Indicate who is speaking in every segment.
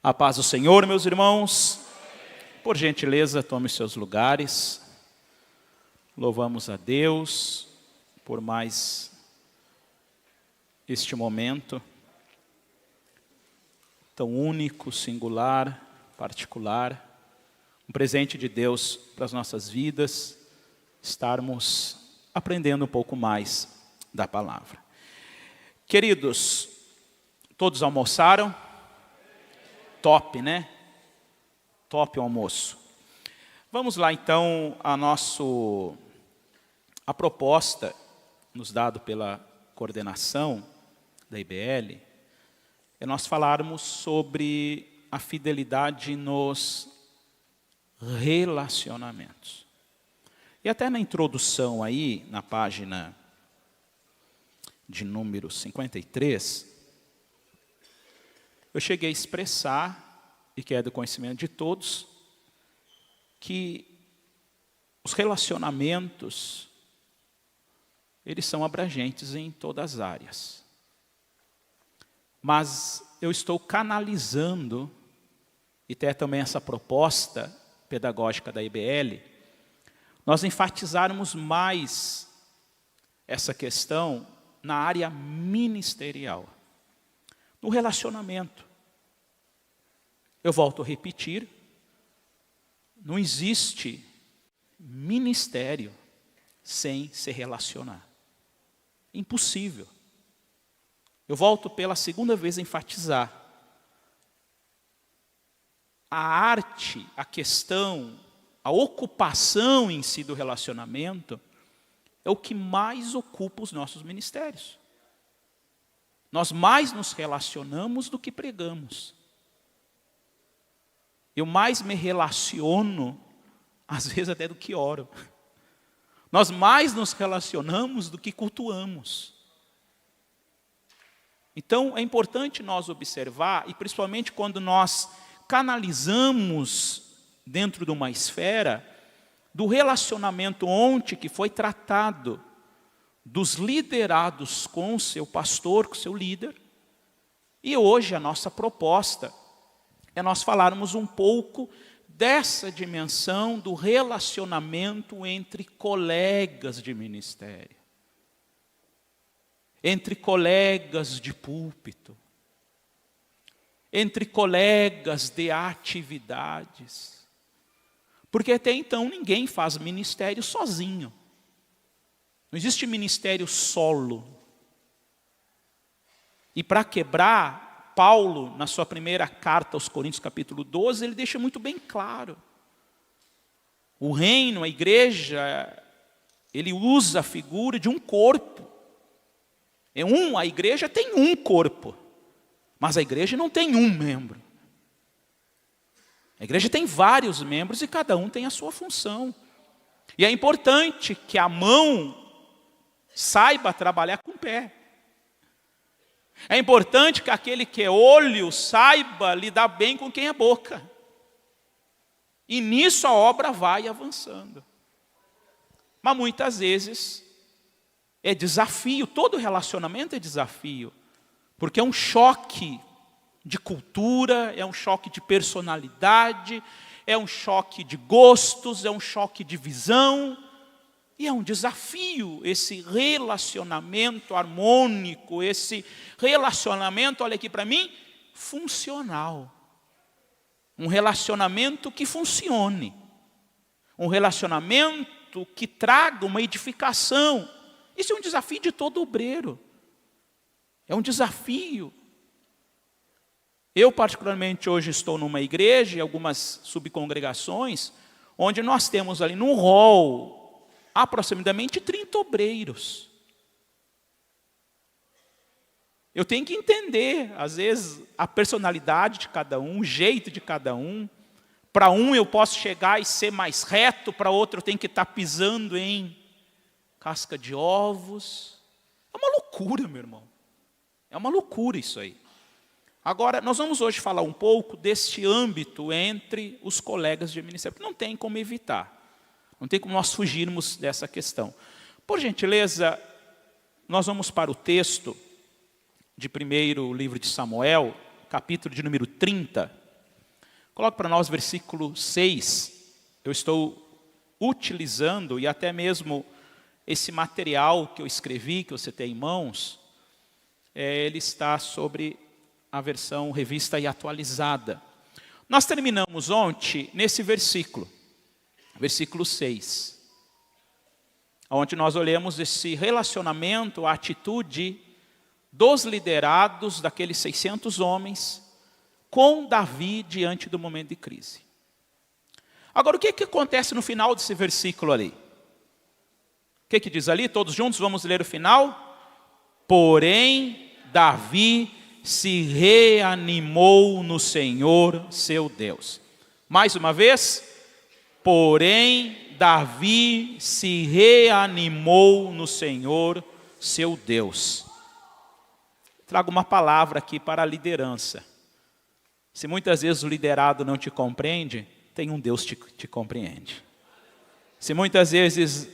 Speaker 1: A paz do Senhor, meus irmãos. Por gentileza, tome seus lugares. Louvamos a Deus por mais este momento tão único, singular, particular. Um presente de Deus para as nossas vidas, estarmos aprendendo um pouco mais da palavra. Queridos, todos almoçaram? Top, né? Top o almoço. Vamos lá então a proposta nos dada pela coordenação da IBL é nós falarmos sobre a fidelidade nos relacionamentos. E até na introdução aí, na página de número 53, eu cheguei a expressar, e que é do conhecimento de todos, que os relacionamentos, eles são abrangentes em todas as áreas. Mas eu estou canalizando, e tem também essa proposta pedagógica da IBL, nós enfatizarmos mais essa questão na área ministerial. No relacionamento. Eu volto a repetir, não existe ministério sem se relacionar. Impossível. Eu volto pela segunda vez a enfatizar. A arte, a questão, a ocupação em si do relacionamento é o que mais ocupa os nossos ministérios. Nós mais nos relacionamos do que pregamos. Eu mais me relaciono, às vezes até do que oro. Nós mais nos relacionamos do que cultuamos. Então, é importante nós observar, e principalmente quando nós canalizamos dentro de uma esfera, do relacionamento ontem que foi tratado, dos liderados com o seu pastor, com o seu líder. E hoje a nossa proposta é nós falarmos um pouco dessa dimensão do relacionamento entre colegas de ministério, entre colegas de púlpito, entre colegas de atividades. Porque até então ninguém faz ministério sozinho. Não existe ministério solo. E para quebrar, Paulo, na sua primeira carta aos Coríntios, capítulo 12, ele deixa muito bem claro. O reino, a igreja, ele usa a figura de um corpo. A igreja tem um corpo, mas a igreja não tem um membro. A igreja tem vários membros e cada um tem a sua função. E é importante que a mão saiba trabalhar com o pé. É importante que aquele que é olho saiba lidar bem com quem é boca. E nisso a obra vai avançando. Mas muitas vezes é desafio, todo relacionamento é desafio. Porque é um choque de cultura, é um choque de personalidade, é um choque de gostos, é um choque de visão. E é um desafio esse relacionamento harmônico, esse relacionamento, olha aqui para mim, funcional. Um relacionamento que funcione. Um relacionamento que traga uma edificação. Isso é um desafio de todo obreiro. É um desafio. Eu particularmente hoje estou numa igreja, em algumas subcongregações, onde nós temos ali no hall aproximadamente 30 obreiros. Eu tenho que entender, às vezes, a personalidade de cada um, o jeito de cada um. Para um eu posso chegar e ser mais reto, para outro eu tenho que estar pisando em casca de ovos. É uma loucura, meu irmão. É uma loucura isso aí. Agora, nós vamos hoje falar um pouco deste âmbito entre os colegas de ministério, porque não tem como evitar. Não tem como nós fugirmos dessa questão. Por gentileza, nós vamos para o texto de primeiro livro de Samuel, capítulo de número 30. Coloque para nós versículo 6. Eu estou utilizando, e até mesmo esse material que eu escrevi, que você tem em mãos, ele está sobre a versão revista e atualizada. Nós terminamos ontem nesse versículo 6, onde nós olhamos esse relacionamento, a atitude dos liderados, daqueles 600 homens, com Davi diante do momento de crise. Agora, o que acontece no final desse versículo ali? O que diz ali? Todos juntos vamos ler o final. Porém, Davi se reanimou no Senhor, seu Deus. Mais uma vez. Porém, Davi se reanimou no Senhor, seu Deus. Trago uma palavra aqui para a liderança. Se muitas vezes o liderado não te compreende, tem um Deus que te compreende. Se muitas vezes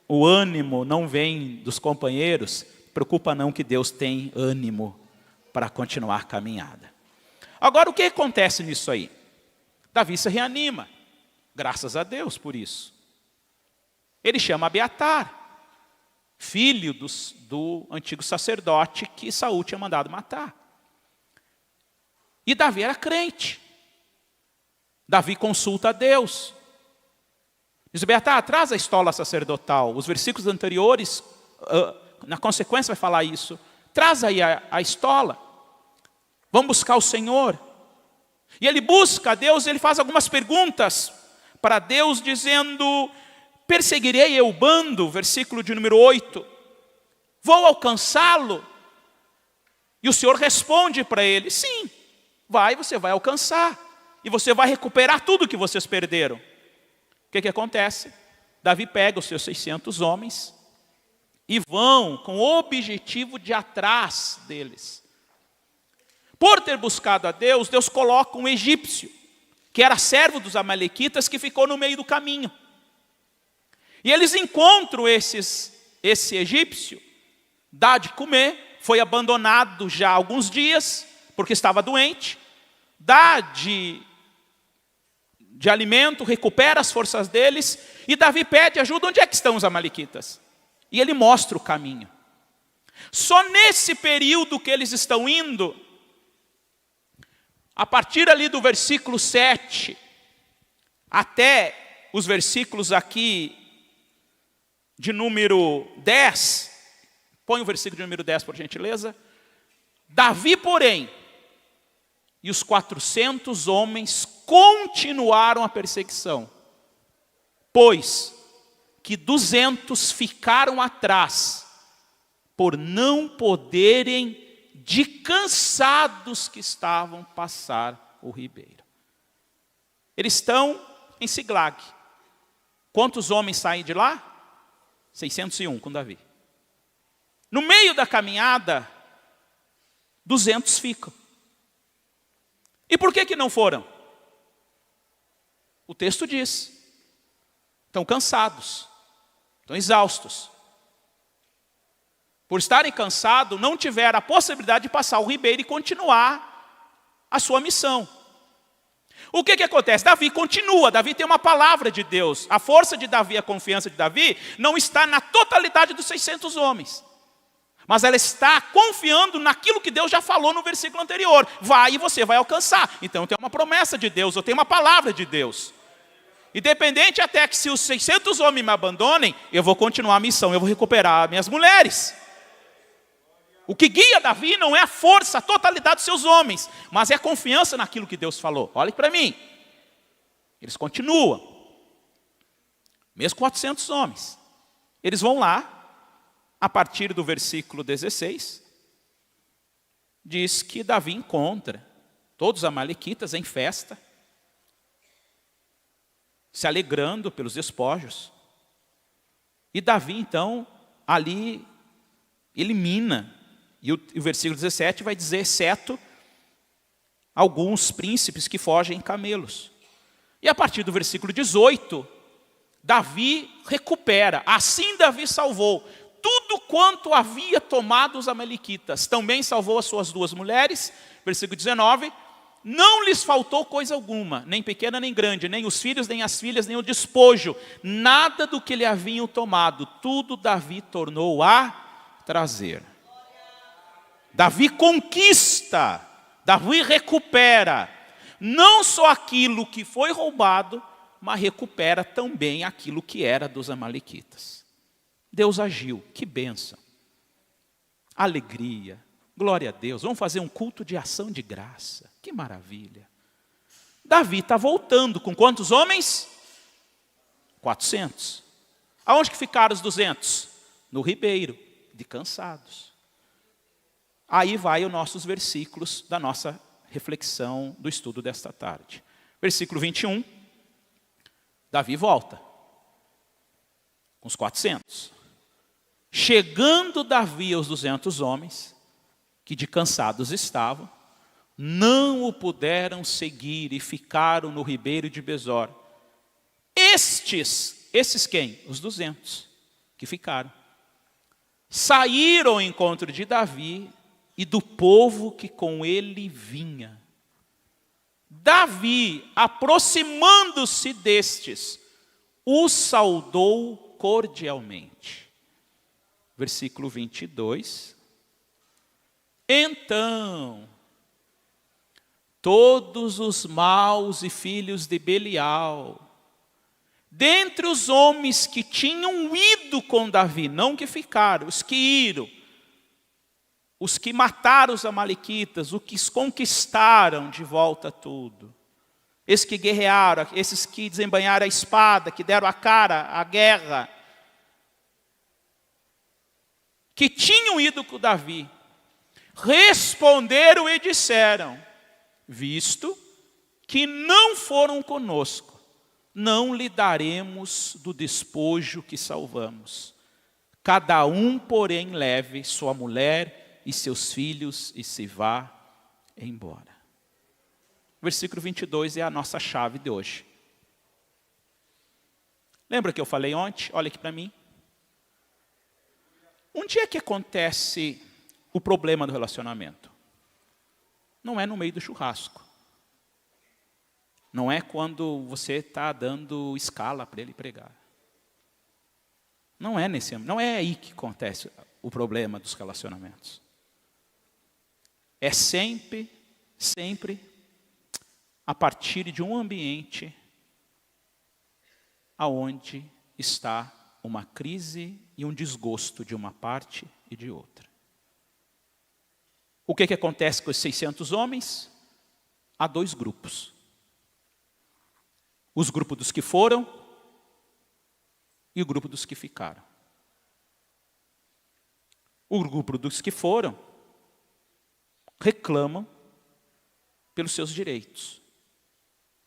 Speaker 1: o ânimo não vem dos companheiros, preocupa não que Deus tem ânimo para continuar a caminhada. Agora, o que acontece nisso aí? Davi se reanima. Graças a Deus por isso. Ele chama Abiatar, filho do antigo sacerdote que Saul tinha mandado matar. E Davi era crente. Davi consulta a Deus. Diz: Abiatar, traz a estola sacerdotal. Os versículos anteriores, na consequência vai falar isso. Traz aí a estola. Vamos buscar o Senhor. E ele busca a Deus, ele faz algumas perguntas para Deus, dizendo: perseguirei eu o bando, versículo de número 8, vou alcançá-lo? E o Senhor responde para ele: sim, você vai alcançar, e você vai recuperar tudo que vocês perderam. O que acontece? Davi pega os seus 600 homens e vão com o objetivo de ir atrás deles. Por ter buscado a Deus, Deus coloca um egípcio, que era servo dos amalequitas, que ficou no meio do caminho. E eles encontram esse egípcio, dá de comer, foi abandonado já há alguns dias, porque estava doente, dá de alimento, recupera as forças deles, e Davi pede ajuda. Onde é que estão os amalequitas? E ele mostra o caminho. Só nesse período que eles estão indo, a partir ali do versículo 7, até os versículos aqui de número 10, põe o versículo de número 10 por gentileza. Davi, porém, e os 400 homens continuaram a perseguição, pois que 200 ficaram atrás, por não poderem, de cansados que estavam, passar o ribeiro. Eles estão em Siglag. Quantos homens saem de lá? 601 com Davi. No meio da caminhada, 200 ficam. E por que não foram? O texto diz: estão cansados, estão exaustos. Por estarem cansados, não tiveram a possibilidade de passar o ribeiro e continuar a sua missão. O que acontece? Davi continua, Davi tem uma palavra de Deus. A força de Davi, a confiança de Davi, não está na totalidade dos 600 homens. Mas ela está confiando naquilo que Deus já falou no versículo anterior. Vai e você vai alcançar. Então tem uma promessa de Deus, eu tenho uma palavra de Deus. Independente até que se os 600 homens me abandonem, eu vou continuar a missão, eu vou recuperar minhas mulheres. O que guia Davi não é a força, a totalidade dos seus homens, mas é a confiança naquilo que Deus falou. Olhe para mim. Eles continuam. Mesmo 400 homens. Eles vão lá, a partir do versículo 16, diz que Davi encontra todos os amalequitas em festa, se alegrando pelos despojos. E Davi, então, ali elimina. E o versículo 17 vai dizer: exceto alguns príncipes que fogem em camelos. E a partir do versículo 18, Davi recupera. Assim Davi salvou tudo quanto havia tomado os amalequitas. Também salvou as suas 2 mulheres, versículo 19, não lhes faltou coisa alguma, nem pequena nem grande, nem os filhos, nem as filhas, nem o despojo, nada do que lhe haviam tomado, tudo Davi tornou a trazer. Davi conquista, Davi recupera, não só aquilo que foi roubado, mas recupera também aquilo que era dos amalequitas. Deus agiu, que bênção, alegria, glória a Deus. Vamos fazer um culto de ação de graça, que maravilha. Davi está voltando com quantos homens? 400. Aonde que ficaram os 200? No ribeiro, de cansados. Aí vai os nossos versículos da nossa reflexão do estudo desta tarde. Versículo 21, Davi volta com os 400. Chegando Davi aos 200 homens, que de cansados estavam, não o puderam seguir e ficaram no ribeiro de Besor. Esses quem? Os 200 que ficaram. Saíram ao encontro de Davi e do povo que com ele vinha. Davi, aproximando-se destes, os saudou cordialmente. Versículo 22. Então, todos os maus e filhos de Belial, dentre os homens que tinham ido com Davi, não que ficaram, os que iram, os que mataram os amalequitas, os que conquistaram de volta tudo, esses que guerrearam, esses que desembanharam a espada, que deram a cara à guerra, que tinham ido com Davi, responderam e disseram: visto que não foram conosco, não lhe daremos do despojo que salvamos. Cada um, porém, leve sua mulher e seus filhos e se vá embora. Versículo 22 é a nossa chave de hoje. Lembra que eu falei ontem? Olha aqui para mim. Onde é que acontece o problema do relacionamento? Não é no meio do churrasco. Não é quando você está dando escala para ele pregar. Não é aí que acontece o problema dos relacionamentos. É sempre a partir de um ambiente aonde está uma crise e um desgosto de uma parte e de outra. O que acontece com os 600 homens? Há dois grupos. Os grupos dos que foram e o grupo dos que ficaram. O grupo dos que foram reclamam pelos seus direitos.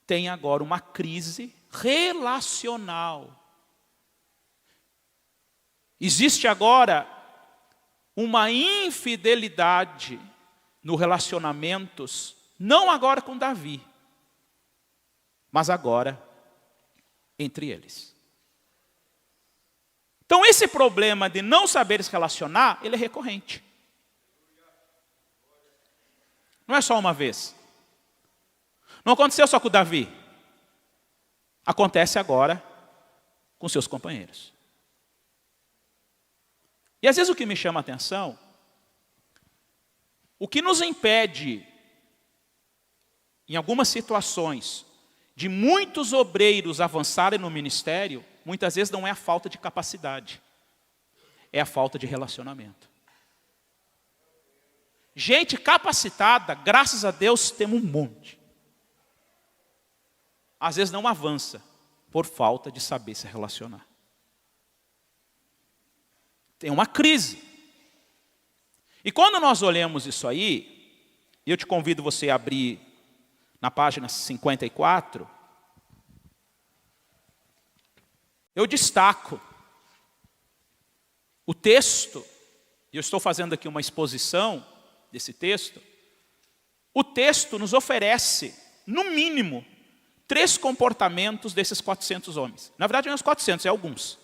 Speaker 1: Tem agora uma crise relacional. Existe agora uma infidelidade no relacionamentos, não agora com Davi, mas agora entre eles. Então esse problema de não saber se relacionar, ele é recorrente. Não é só uma vez. Não aconteceu só com Davi. Acontece agora com seus companheiros. E às vezes o que me chama a atenção, o que nos impede, em algumas situações, de muitos obreiros avançarem no ministério, muitas vezes não é a falta de capacidade, é a falta de relacionamento. Gente capacitada, graças a Deus, temos um monte. Às vezes não avança, por falta de saber se relacionar. Tem uma crise. E quando nós olhamos isso aí, eu te convido você a abrir na página 54, eu destaco o texto, e eu estou fazendo aqui uma exposição desse texto. O texto nos oferece, no mínimo, 3 comportamentos desses 400 homens. Na verdade, não é os 400, é alguns.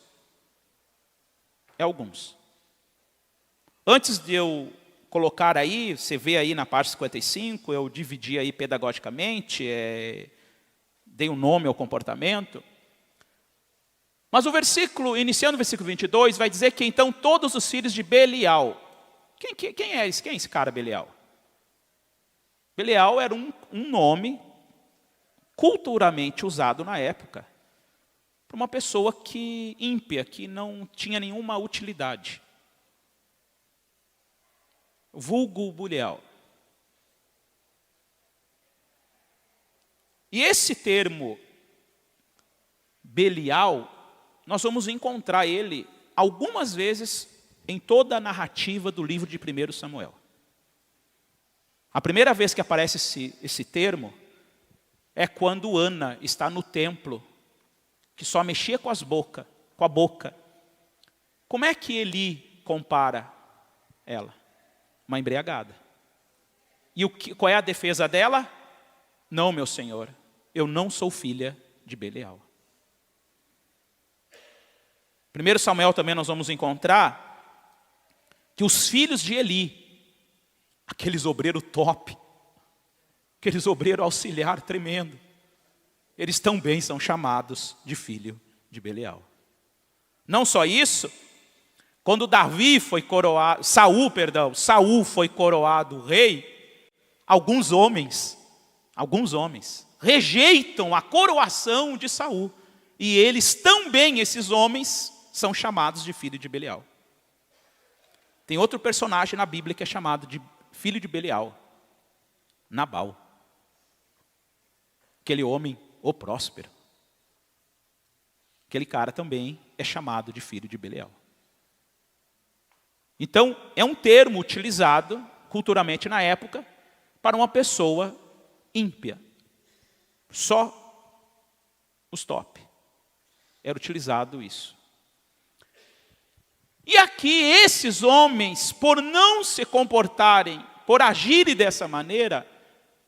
Speaker 1: É alguns. Antes de eu colocar aí, você vê aí na parte 55, eu dividi aí pedagogicamente, dei um nome ao comportamento. Mas o versículo, iniciando o versículo 22, vai dizer que então todos os filhos de Belial. Quem é esse cara, Belial? Belial era um nome culturalmente usado na época para uma pessoa ímpia, que não tinha nenhuma utilidade. Vulgo Belial. E esse termo Belial, nós vamos encontrar ele algumas vezes em toda a narrativa do livro de 1 Samuel. A primeira vez que aparece esse termo é quando Ana está no templo, que só mexia com a boca. Como é que Eli compara ela? Uma embriagada. E qual é a defesa dela? Não, meu senhor, eu não sou filha de Belial. 1 Samuel também nós vamos encontrar que os filhos de Eli, aqueles obreiros top, aqueles obreiros auxiliar tremendo, eles também são chamados de filho de Belial. Não só isso, quando Saul foi coroado rei, alguns homens rejeitam a coroação de Saul. E eles também, esses homens, são chamados de filho de Belial. Tem outro personagem na Bíblia que é chamado de filho de Belial, Nabal. Aquele homem, o próspero. Aquele cara também é chamado de filho de Belial. Então, é um termo utilizado culturalmente na época para uma pessoa ímpia. Só os top. Era utilizado isso. E aqui esses homens, por não se comportarem, por agirem dessa maneira,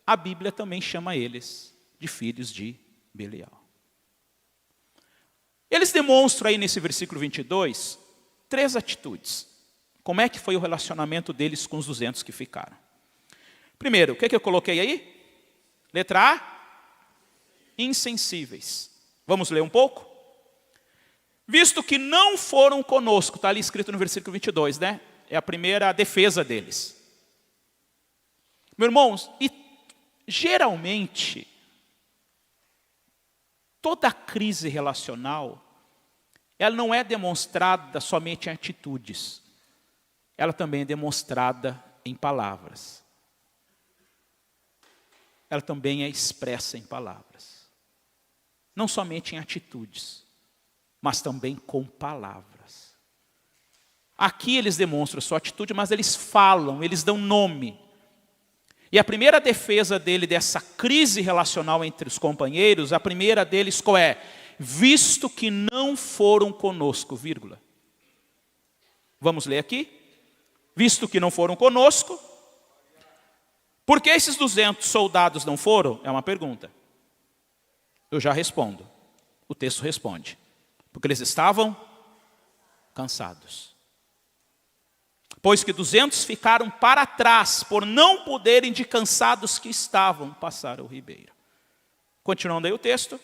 Speaker 1: a Bíblia também chama eles de filhos de Belial. Eles demonstram aí nesse versículo 22, 3 atitudes. Como é que foi o relacionamento deles com os 200 que ficaram? Primeiro, o que eu coloquei aí? Letra A, insensíveis. Vamos ler um pouco? Visto que não foram conosco, está ali escrito no versículo 22, né? É a primeira defesa deles. Meus irmãos, e geralmente, toda crise relacional, ela não é demonstrada somente em atitudes, ela também é demonstrada em palavras. Ela também é expressa em palavras. Não somente em atitudes, mas também com palavras. Aqui eles demonstram a sua atitude, mas eles falam, eles dão nome. E a primeira defesa dele dessa crise relacional entre os companheiros, a primeira deles qual é? Visto que não foram conosco, vírgula. Vamos ler aqui. Visto que não foram conosco, por que esses 200 soldados não foram? É uma pergunta. Eu já respondo. O texto responde. Porque eles estavam cansados. Pois que 200 ficaram para trás, por não poderem de cansados que estavam passar o ribeiro. Continuando aí o texto.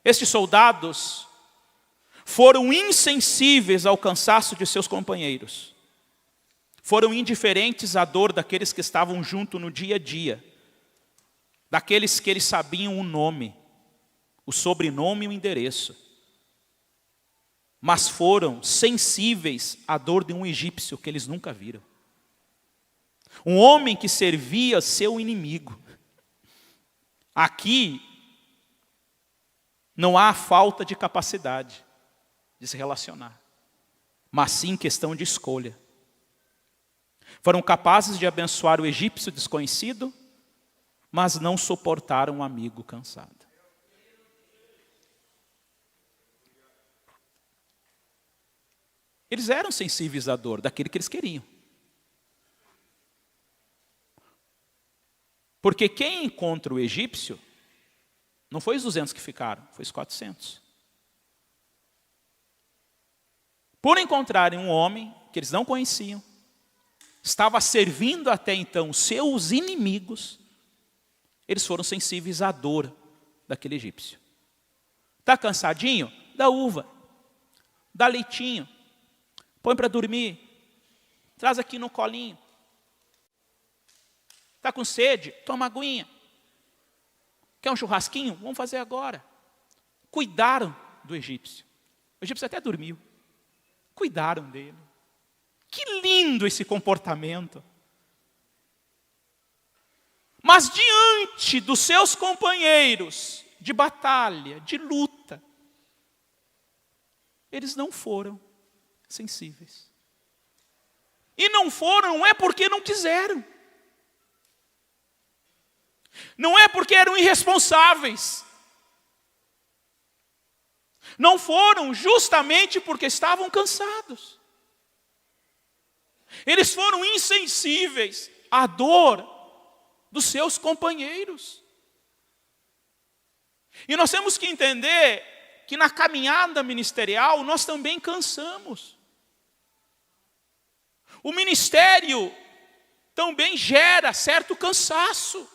Speaker 1: Estes soldados foram insensíveis ao cansaço de seus companheiros. Foram indiferentes à dor daqueles que estavam junto no dia a dia. Daqueles que eles sabiam o nome, o sobrenome e o endereço. Mas foram sensíveis à dor de um egípcio que eles nunca viram. Um homem que servia seu inimigo. Aqui não há falta de capacidade de se relacionar, mas sim questão de escolha. Foram capazes de abençoar o egípcio desconhecido, mas não suportaram um amigo cansado. Eles eram sensíveis à dor daquele que eles queriam. Porque quem encontra o egípcio, não foi os 200 que ficaram, foi os 400. Por encontrarem um homem que eles não conheciam, estava servindo até então seus inimigos, eles foram sensíveis à dor daquele egípcio. Está cansadinho? Dá uva, dá leitinho, põe para dormir, traz aqui no colinho. Está com sede? Toma aguinha. Quer um churrasquinho? Vamos fazer agora. Cuidaram do egípcio. O egípcio até dormiu. Cuidaram dele. Que lindo esse comportamento. Mas diante dos seus companheiros de batalha, de luta, eles não foram sensíveis. E não foram, não é porque não quiseram. Não é porque eram irresponsáveis. Não foram justamente porque estavam cansados. Eles foram insensíveis à dor dos seus companheiros. E nós temos que entender que na caminhada ministerial nós também cansamos. O ministério também gera certo cansaço.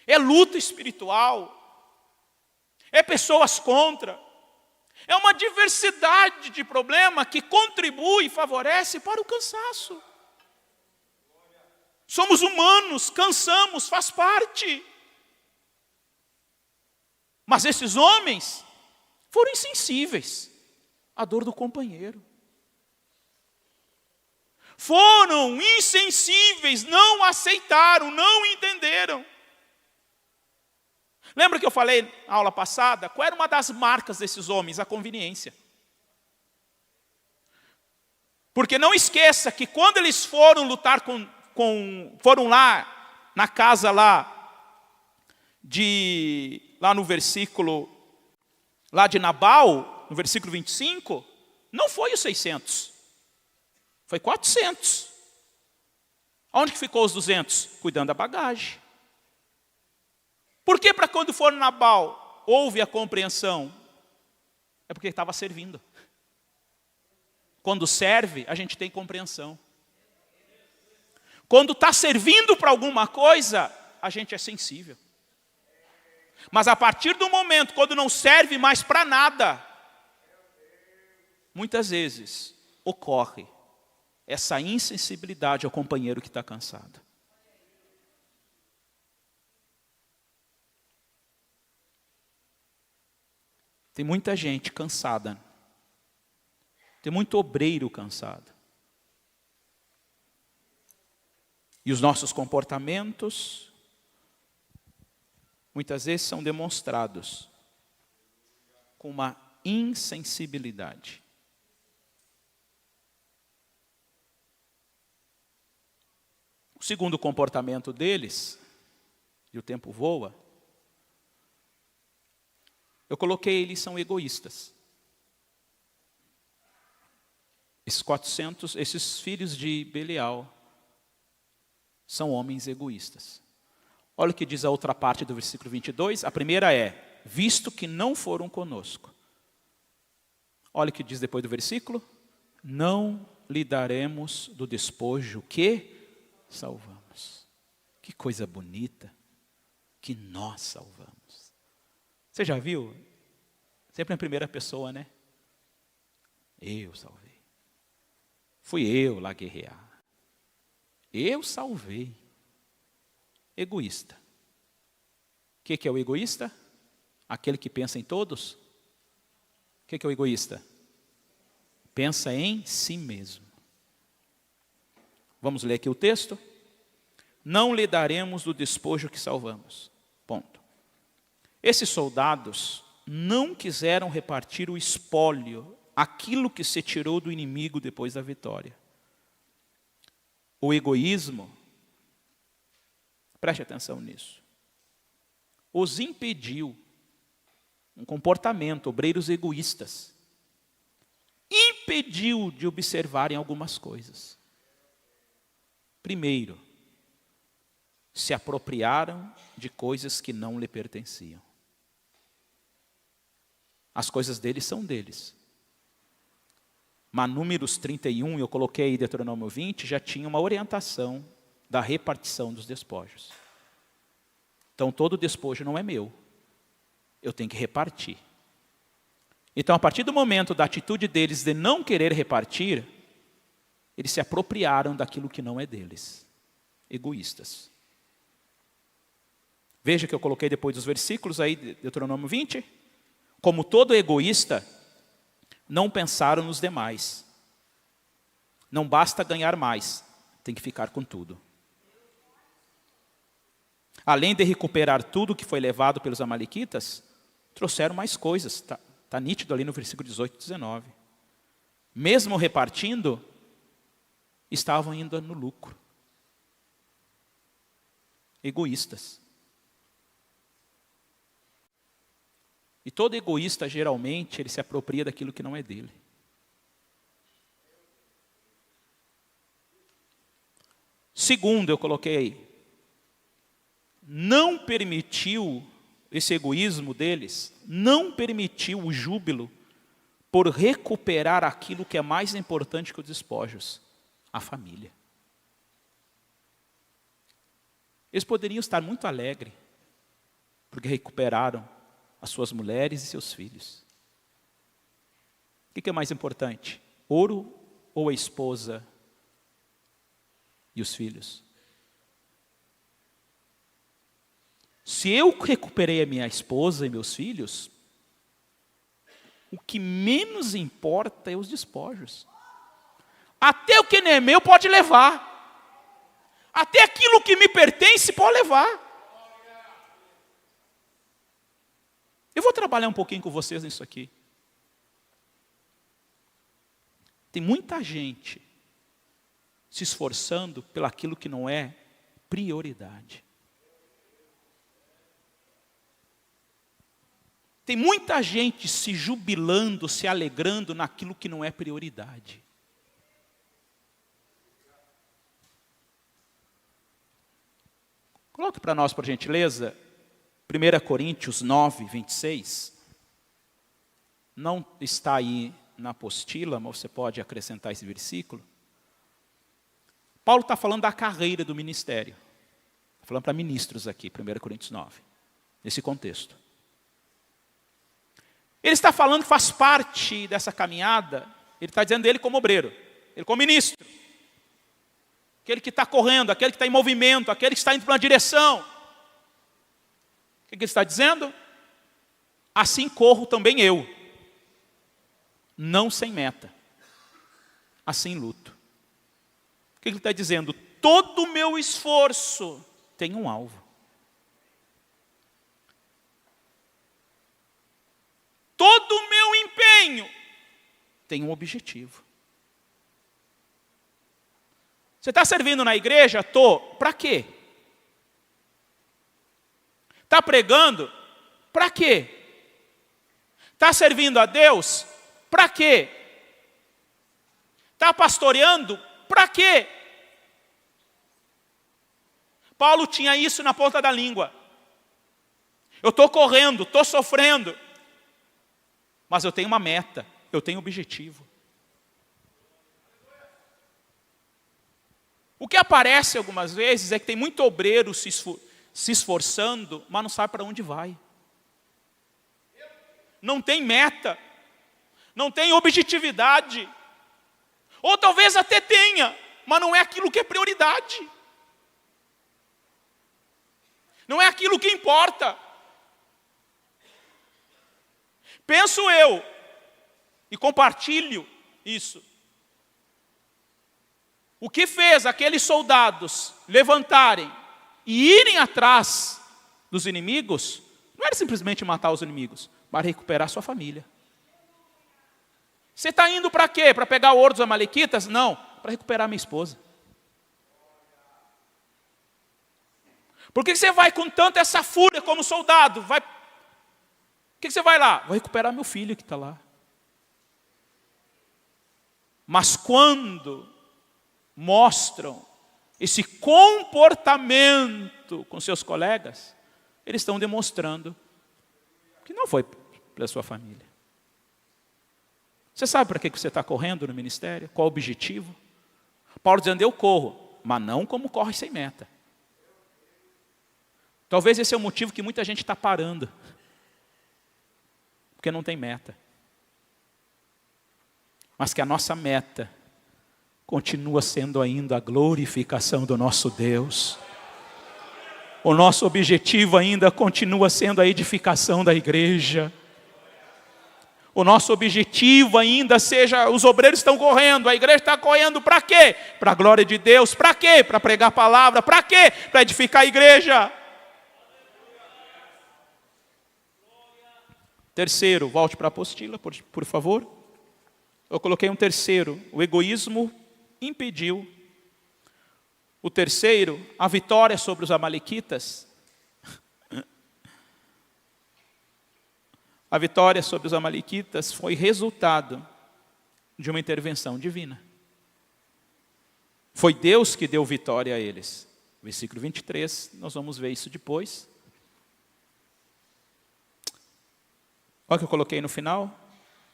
Speaker 1: É luta espiritual. É pessoas contra. É uma diversidade de problema que contribui e favorece para o cansaço. Somos humanos, cansamos, faz parte. Mas esses homens foram insensíveis à dor do companheiro. Foram insensíveis, não aceitaram, não entenderam. Lembra que eu falei na aula passada? Qual era uma das marcas desses homens? A conveniência. Porque não esqueça que quando eles foram lutar foram lá na casa lá no versículo lá de Nabal, no versículo 25, não foi os 600. Foi 400. Onde que ficou os 200? Cuidando da bagagem. Por que para quando for Nabal houve a compreensão? É porque estava servindo. Quando serve, a gente tem compreensão. Quando está servindo para alguma coisa, a gente é sensível. Mas a partir do momento, quando não serve mais para nada, muitas vezes ocorre essa insensibilidade ao companheiro que está cansado. Tem muita gente cansada. Tem muito obreiro cansado. E os nossos comportamentos, muitas vezes, são demonstrados com uma insensibilidade. O segundo comportamento deles, e o tempo voa, eu coloquei, eles são egoístas. Esses filhos de Belial são homens egoístas. Olha o que diz a outra parte do versículo 22. A primeira é, visto que não foram conosco. Olha o que diz depois do versículo. Não lhe daremos do despojo que salvamos. Que coisa bonita que nós salvamos. Você já viu? Sempre em primeira pessoa, né? Eu salvei. Fui eu lá guerrear. Eu salvei. Egoísta. O que é o egoísta? Aquele que pensa em todos. O que é o egoísta? Pensa em si mesmo. Vamos ler aqui o texto. Não lhe daremos do despojo que salvamos. Ponto. Esses soldados não quiseram repartir o espólio, aquilo que se tirou do inimigo depois da vitória. O egoísmo, preste atenção nisso, os impediu, um comportamento, obreiros egoístas, impediu de observarem algumas coisas. Primeiro, se apropriaram de coisas que não lhe pertenciam. As coisas deles são deles. Mas Números 31, eu coloquei aí Deuteronômio 20, já tinha uma orientação da repartição dos despojos. Então todo despojo não é meu, eu tenho que repartir. Então a partir do momento da atitude deles de não querer repartir, eles se apropriaram daquilo que não é deles. Egoístas. Veja que eu coloquei depois dos versículos aí, de Deuteronômio 20. Como todo egoísta, não pensaram nos demais. Não basta ganhar mais, tem que ficar com tudo. Além de recuperar tudo que foi levado pelos amalequitas, trouxeram mais coisas. Está nítido ali no versículo 18 e 19. Mesmo repartindo, estavam indo no lucro. Egoístas. E todo egoísta, geralmente, ele se apropria daquilo que não é dele. Segundo, eu coloquei aí, não permitiu, esse egoísmo deles, não permitiu o júbilo por recuperar aquilo que é mais importante que os despojos, a família. Eles poderiam estar muito alegres, porque recuperaram as suas mulheres e seus filhos. O que é mais importante? Ouro ou a esposa e os filhos? Se eu recuperei a minha esposa e meus filhos, o que menos importa é os despojos. Até o que não é meu pode levar. Até aquilo que me pertence pode levar. Eu vou trabalhar um pouquinho com vocês nisso aqui. Tem muita gente se esforçando pelaquilo que não é prioridade. Tem muita gente se jubilando, se alegrando naquilo que não é prioridade. Coloque para nós, por gentileza, 1 Coríntios 9, 26. Não está aí na apostila, mas você pode acrescentar esse versículo. Paulo está falando da carreira do ministério. Está falando para ministros aqui, 1 Coríntios 9, nesse contexto. Ele está falando que faz parte dessa caminhada, ele está dizendo dele como obreiro, ele como ministro. Aquele que está correndo, aquele que está em movimento, aquele que está indo para uma direção. O que ele está dizendo? Assim corro também eu, não sem meta, assim luto. O que ele está dizendo? Todo o meu esforço tem um alvo. Todo o meu empenho tem um objetivo. Você está servindo na igreja? Estou. Para quê? Está pregando? Para quê? Está servindo a Deus? Para quê? Está pastoreando? Para quê? Paulo tinha isso na ponta da língua. Eu estou correndo, estou sofrendo, mas eu tenho uma meta, eu tenho um objetivo. O que aparece algumas vezes é que tem muito obreiro se esforçando, mas não sabe para onde vai. Não tem meta, não tem objetividade. Ou talvez até tenha, mas não é aquilo que é prioridade. Não é aquilo que importa. Penso eu, e compartilho isso. O que fez aqueles soldados levantarem e irem atrás dos inimigos, não era simplesmente matar os inimigos, mas recuperar sua família. Você está indo para quê? Para pegar o ouro dos amalequitas? Não, para recuperar minha esposa. Por que você vai com tanta essa fúria como soldado? Por que você vai lá? Vou recuperar meu filho que está lá. Mas quando mostram esse comportamento com seus colegas, eles estão demonstrando que não foi pela sua família. Você sabe para que você está correndo no ministério? Qual o objetivo? Paulo dizendo, eu corro, mas não como corre sem meta. Talvez esse é o motivo que muita gente está parando. Porque não tem meta. Mas que a nossa meta continua sendo ainda a glorificação do nosso Deus. O nosso objetivo ainda continua sendo a edificação da igreja. O nosso objetivo ainda seja, os obreiros estão correndo, a igreja está correndo para quê? Para a glória de Deus. Para quê? Para pregar a palavra. Para quê? Para edificar a igreja. Terceiro, volte para a apostila, por favor. Eu coloquei um terceiro, o egoísmo impediu. O terceiro, a vitória sobre os amalequitas. A vitória sobre os amalequitas foi resultado de uma intervenção divina. Foi Deus que deu vitória a eles. Versículo 23, nós vamos ver isso depois. Olha o que eu coloquei no final.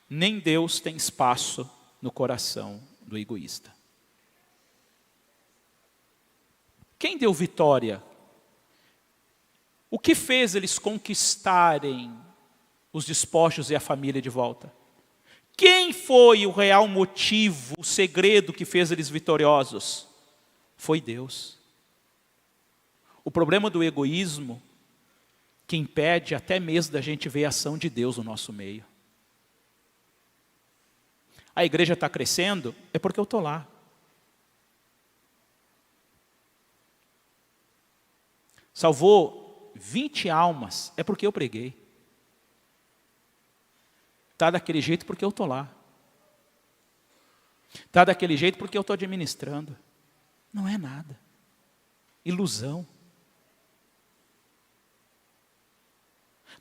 Speaker 1: Nem Deus tem espaço no coração do egoísta. Quem deu vitória? O que fez eles conquistarem os despojos e a família de volta? Quem foi o real motivo, o segredo que fez eles vitoriosos? Foi Deus. O problema do egoísmo, que impede até mesmo da gente ver a ação de Deus no nosso meio. A igreja está crescendo, é porque eu estou lá. Salvou 20 almas, é porque eu preguei. Está daquele jeito porque eu estou lá. Está daquele jeito porque eu estou administrando. Não é nada. Ilusão.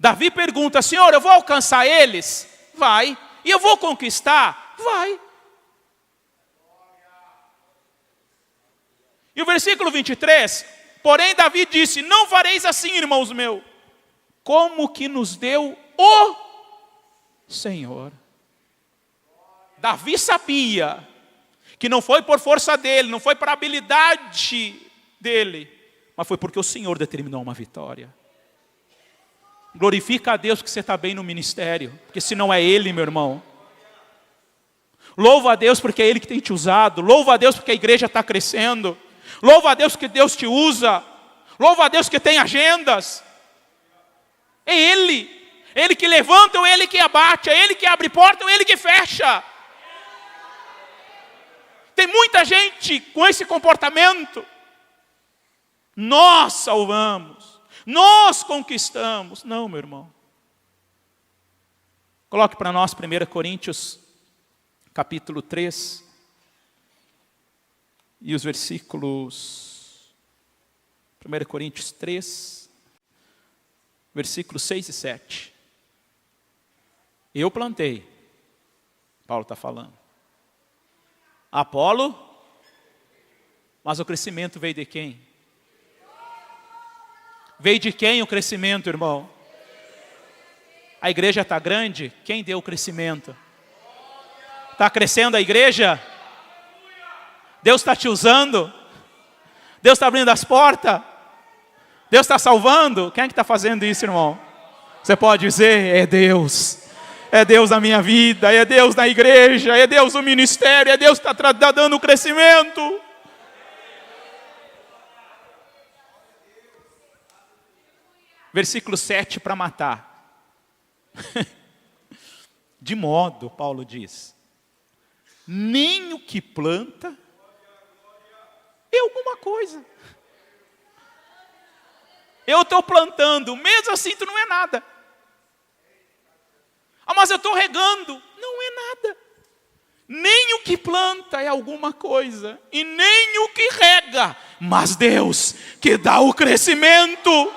Speaker 1: Davi pergunta, Senhor, eu vou alcançar eles? Vai. E eu vou conquistar? Vai. E o versículo 23, porém Davi disse, não fareis assim, irmãos meus, como que nos deu o Senhor. Davi sabia que não foi por força dele, não foi por habilidade dele, mas foi porque o Senhor determinou uma vitória. Glorifica a Deus que você está bem no ministério, porque se não é Ele, meu irmão. Louva a Deus porque é Ele que tem te usado. Louva a Deus porque a igreja está crescendo. Louva a Deus que Deus te usa. Louva a Deus que tem agendas. É Ele. É Ele que levanta ou é Ele que abate. É Ele que abre porta ou é Ele que fecha. Tem muita gente com esse comportamento. Nós salvamos. Nós conquistamos. Não, meu irmão. Coloque para nós 1 Coríntios, capítulo 3. E os versículos... 1 Coríntios 3, versículos 6 e 7. Eu plantei. Paulo está falando. Apolo. Mas o crescimento veio de quem? Veio de quem o crescimento, irmão? A igreja está grande? Quem deu o crescimento? Está crescendo a igreja? Deus está te usando? Deus está abrindo as portas? Deus está salvando? Quem é que está fazendo isso, irmão? Você pode dizer, é Deus. É Deus na minha vida, é Deus na igreja, é Deus no ministério, é Deus que está dando o crescimento. Versículo 7 para matar. De modo, Paulo diz, nem o que planta é alguma coisa. Eu estou plantando, mesmo assim tu não é nada. Ah, mas eu estou regando, não é nada. Nem o que planta é alguma coisa, e nem o que rega, mas Deus que dá o crescimento.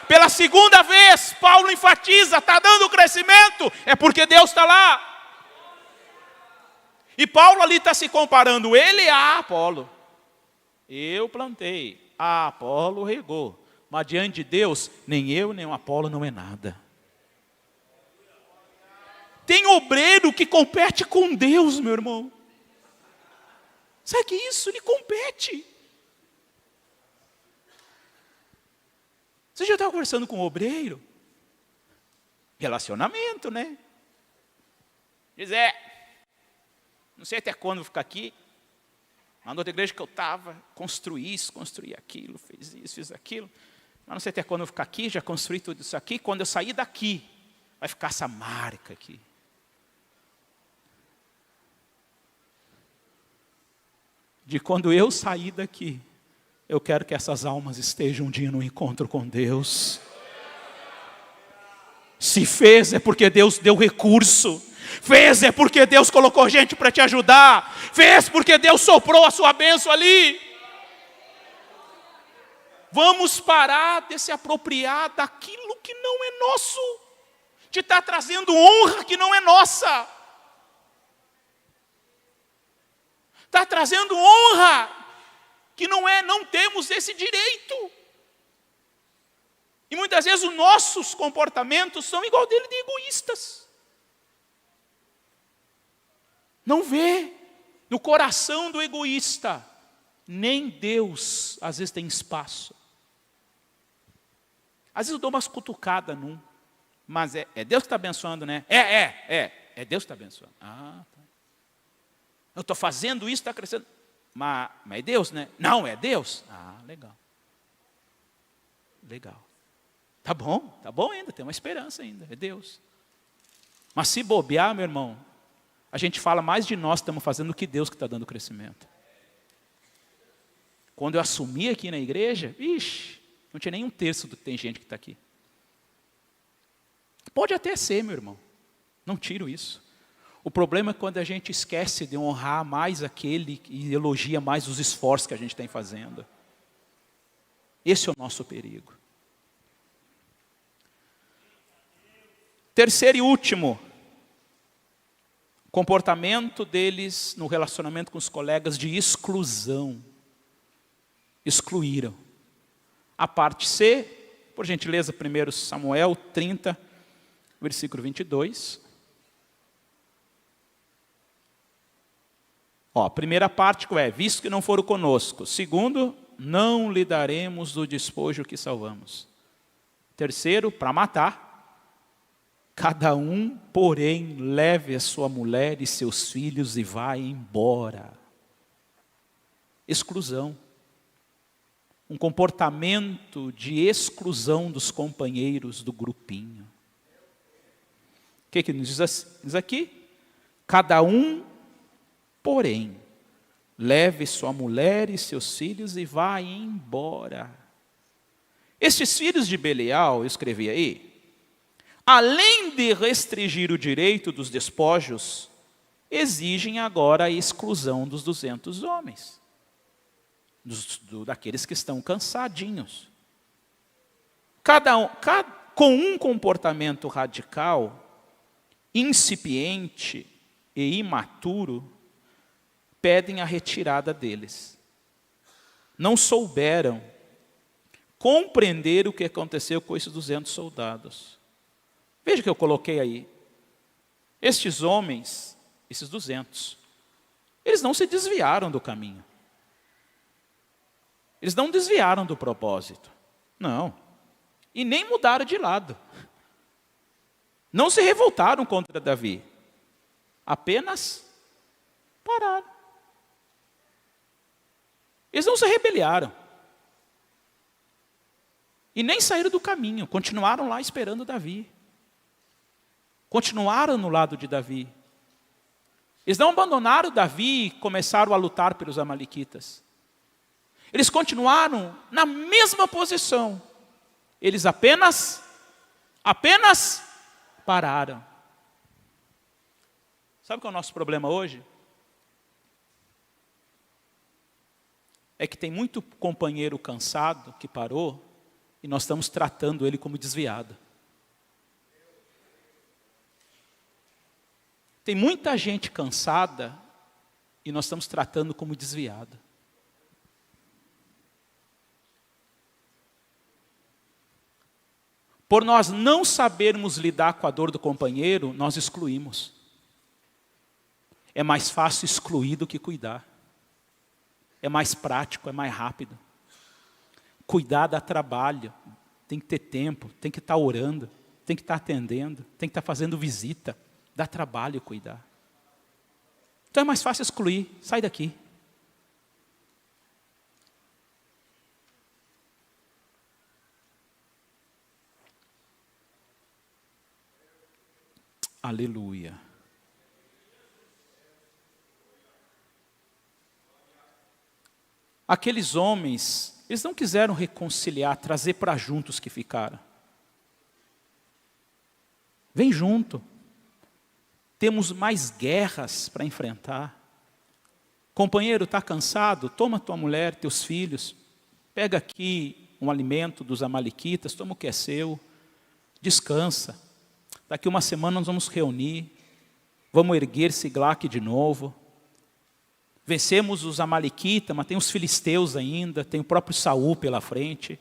Speaker 1: Pela segunda vez, Paulo enfatiza, está dando crescimento, é porque Deus está lá. E Paulo ali está se comparando, ele a Apolo. Eu plantei, a Apolo regou. Mas diante de Deus, nem eu, nem o Apolo não é nada. Tem obreiro que compete com Deus, meu irmão. Sabe que isso? Ele compete. Você já estava conversando com um obreiro? Relacionamento, né? Diz, não sei até quando vou ficar aqui. Na outra igreja que eu estava, construí isso, construí aquilo, fiz isso, fiz aquilo. Mas não sei até quando eu vou ficar aqui, já construí tudo isso aqui. Quando eu sair daqui, vai ficar essa marca aqui. De quando eu sair daqui, eu quero que essas almas estejam um dia no encontro com Deus. Se fez é porque Deus deu recurso. Fez é porque Deus colocou gente para te ajudar. Fez porque Deus soprou a sua bênção ali. Vamos parar de se apropriar daquilo que não é nosso. De estar trazendo honra que não é nossa. Está trazendo honra que não temos esse direito. E muitas vezes os nossos comportamentos são igual dele de egoístas. Não vê no coração do egoísta, nem Deus às vezes tem espaço. Às vezes eu dou umas cutucadas num, mas é Deus que está abençoando, né? É Deus que está abençoando. Ah, tá. Eu estou fazendo isso, está crescendo. Mas é Deus, né? Não, é Deus. Ah, legal. Legal. Tá bom ainda, tem uma esperança ainda, é Deus. Mas se bobear, meu irmão, a gente fala mais de nós que estamos fazendo do que Deus que está dando crescimento. Quando eu assumi aqui na igreja, não tinha nem um terço do que tem gente que está aqui. Pode até ser, meu irmão, não tiro isso. O problema é quando a gente esquece de honrar mais aquele e elogia mais os esforços que a gente tem fazendo. Esse é o nosso perigo. Terceiro e último, comportamento deles no relacionamento com os colegas de exclusão. Excluíram. A parte C, por gentileza, 1 Samuel 30, versículo 22. A primeira parte é, visto que não foram conosco. Segundo, não lhe daremos do despojo que salvamos. Terceiro, para matar. Cada um, porém, leve a sua mulher e seus filhos e vá embora. Exclusão. Um comportamento de exclusão dos companheiros do grupinho. O que nos diz aqui? Cada um, porém, leve sua mulher e seus filhos e vá embora. Estes filhos de Belial, eu escrevi aí, além de restringir o direito dos despojos, exigem agora a exclusão dos 200 homens. Daqueles que estão cansadinhos. Com um comportamento radical, incipiente e imaturo, pedem a retirada deles. Não souberam compreender o que aconteceu com esses 200 soldados. Veja que eu coloquei aí. Estes homens, esses 200, eles não se desviaram do caminho. Eles não desviaram do propósito. Não. E nem mudaram de lado. Não se revoltaram contra Davi. Apenas pararam. Eles não se rebeliaram. E nem saíram do caminho. Continuaram lá esperando Davi. Continuaram no lado de Davi. Eles não abandonaram Davi e começaram a lutar pelos amalequitas. Eles continuaram na mesma posição. Eles apenas pararam. Sabe qual é o nosso problema hoje? É que tem muito companheiro cansado que parou e nós estamos tratando ele como desviado. Tem muita gente cansada e nós estamos tratando como desviada. Por nós não sabermos lidar com a dor do companheiro, nós excluímos. É mais fácil excluir do que cuidar. É mais prático, é mais rápido. Cuidar dá trabalho, tem que ter tempo, tem que estar orando, tem que estar atendendo, tem que estar fazendo visita. Dá trabalho cuidar. Então é mais fácil excluir, sai daqui. Aleluia. Aqueles homens, eles não quiseram reconciliar, trazer para junto os que ficaram. Vem junto. Temos mais guerras para enfrentar. Companheiro, está cansado? Toma tua mulher, teus filhos. Pega aqui um alimento dos amalequitas, toma o que é seu. Descansa. Daqui uma semana nós vamos reunir. Vamos erguer Siglac de novo. Vencemos os amalequitas, mas tem os filisteus ainda, tem o próprio Saul pela frente.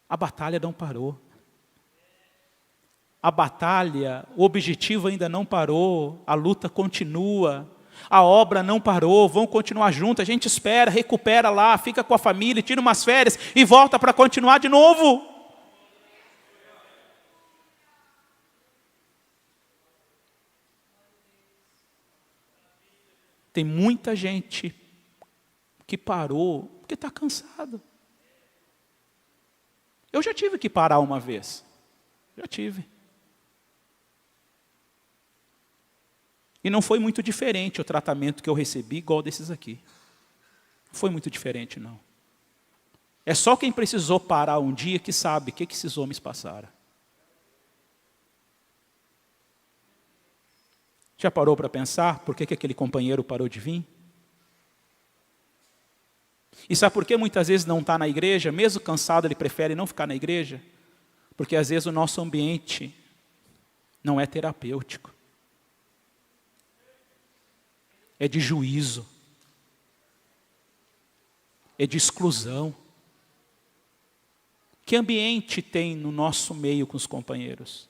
Speaker 1: A batalha não parou. A batalha, o objetivo ainda não parou, a luta continua, a obra não parou, vão continuar juntos, a gente espera, recupera lá, fica com a família, tira umas férias e volta para continuar de novo. Tem muita gente que parou porque está cansado. Eu já tive que parar uma vez. Já tive. E não foi muito diferente o tratamento que eu recebi, igual desses aqui. Não foi muito diferente, não. É só quem precisou parar um dia que sabe o que esses homens passaram. Já parou para pensar por que aquele companheiro parou de vir? E sabe por que muitas vezes não está na igreja? Mesmo cansado, ele prefere não ficar na igreja? Porque às vezes o nosso ambiente não é terapêutico. É de juízo. É de exclusão. Que ambiente tem no nosso meio com os companheiros?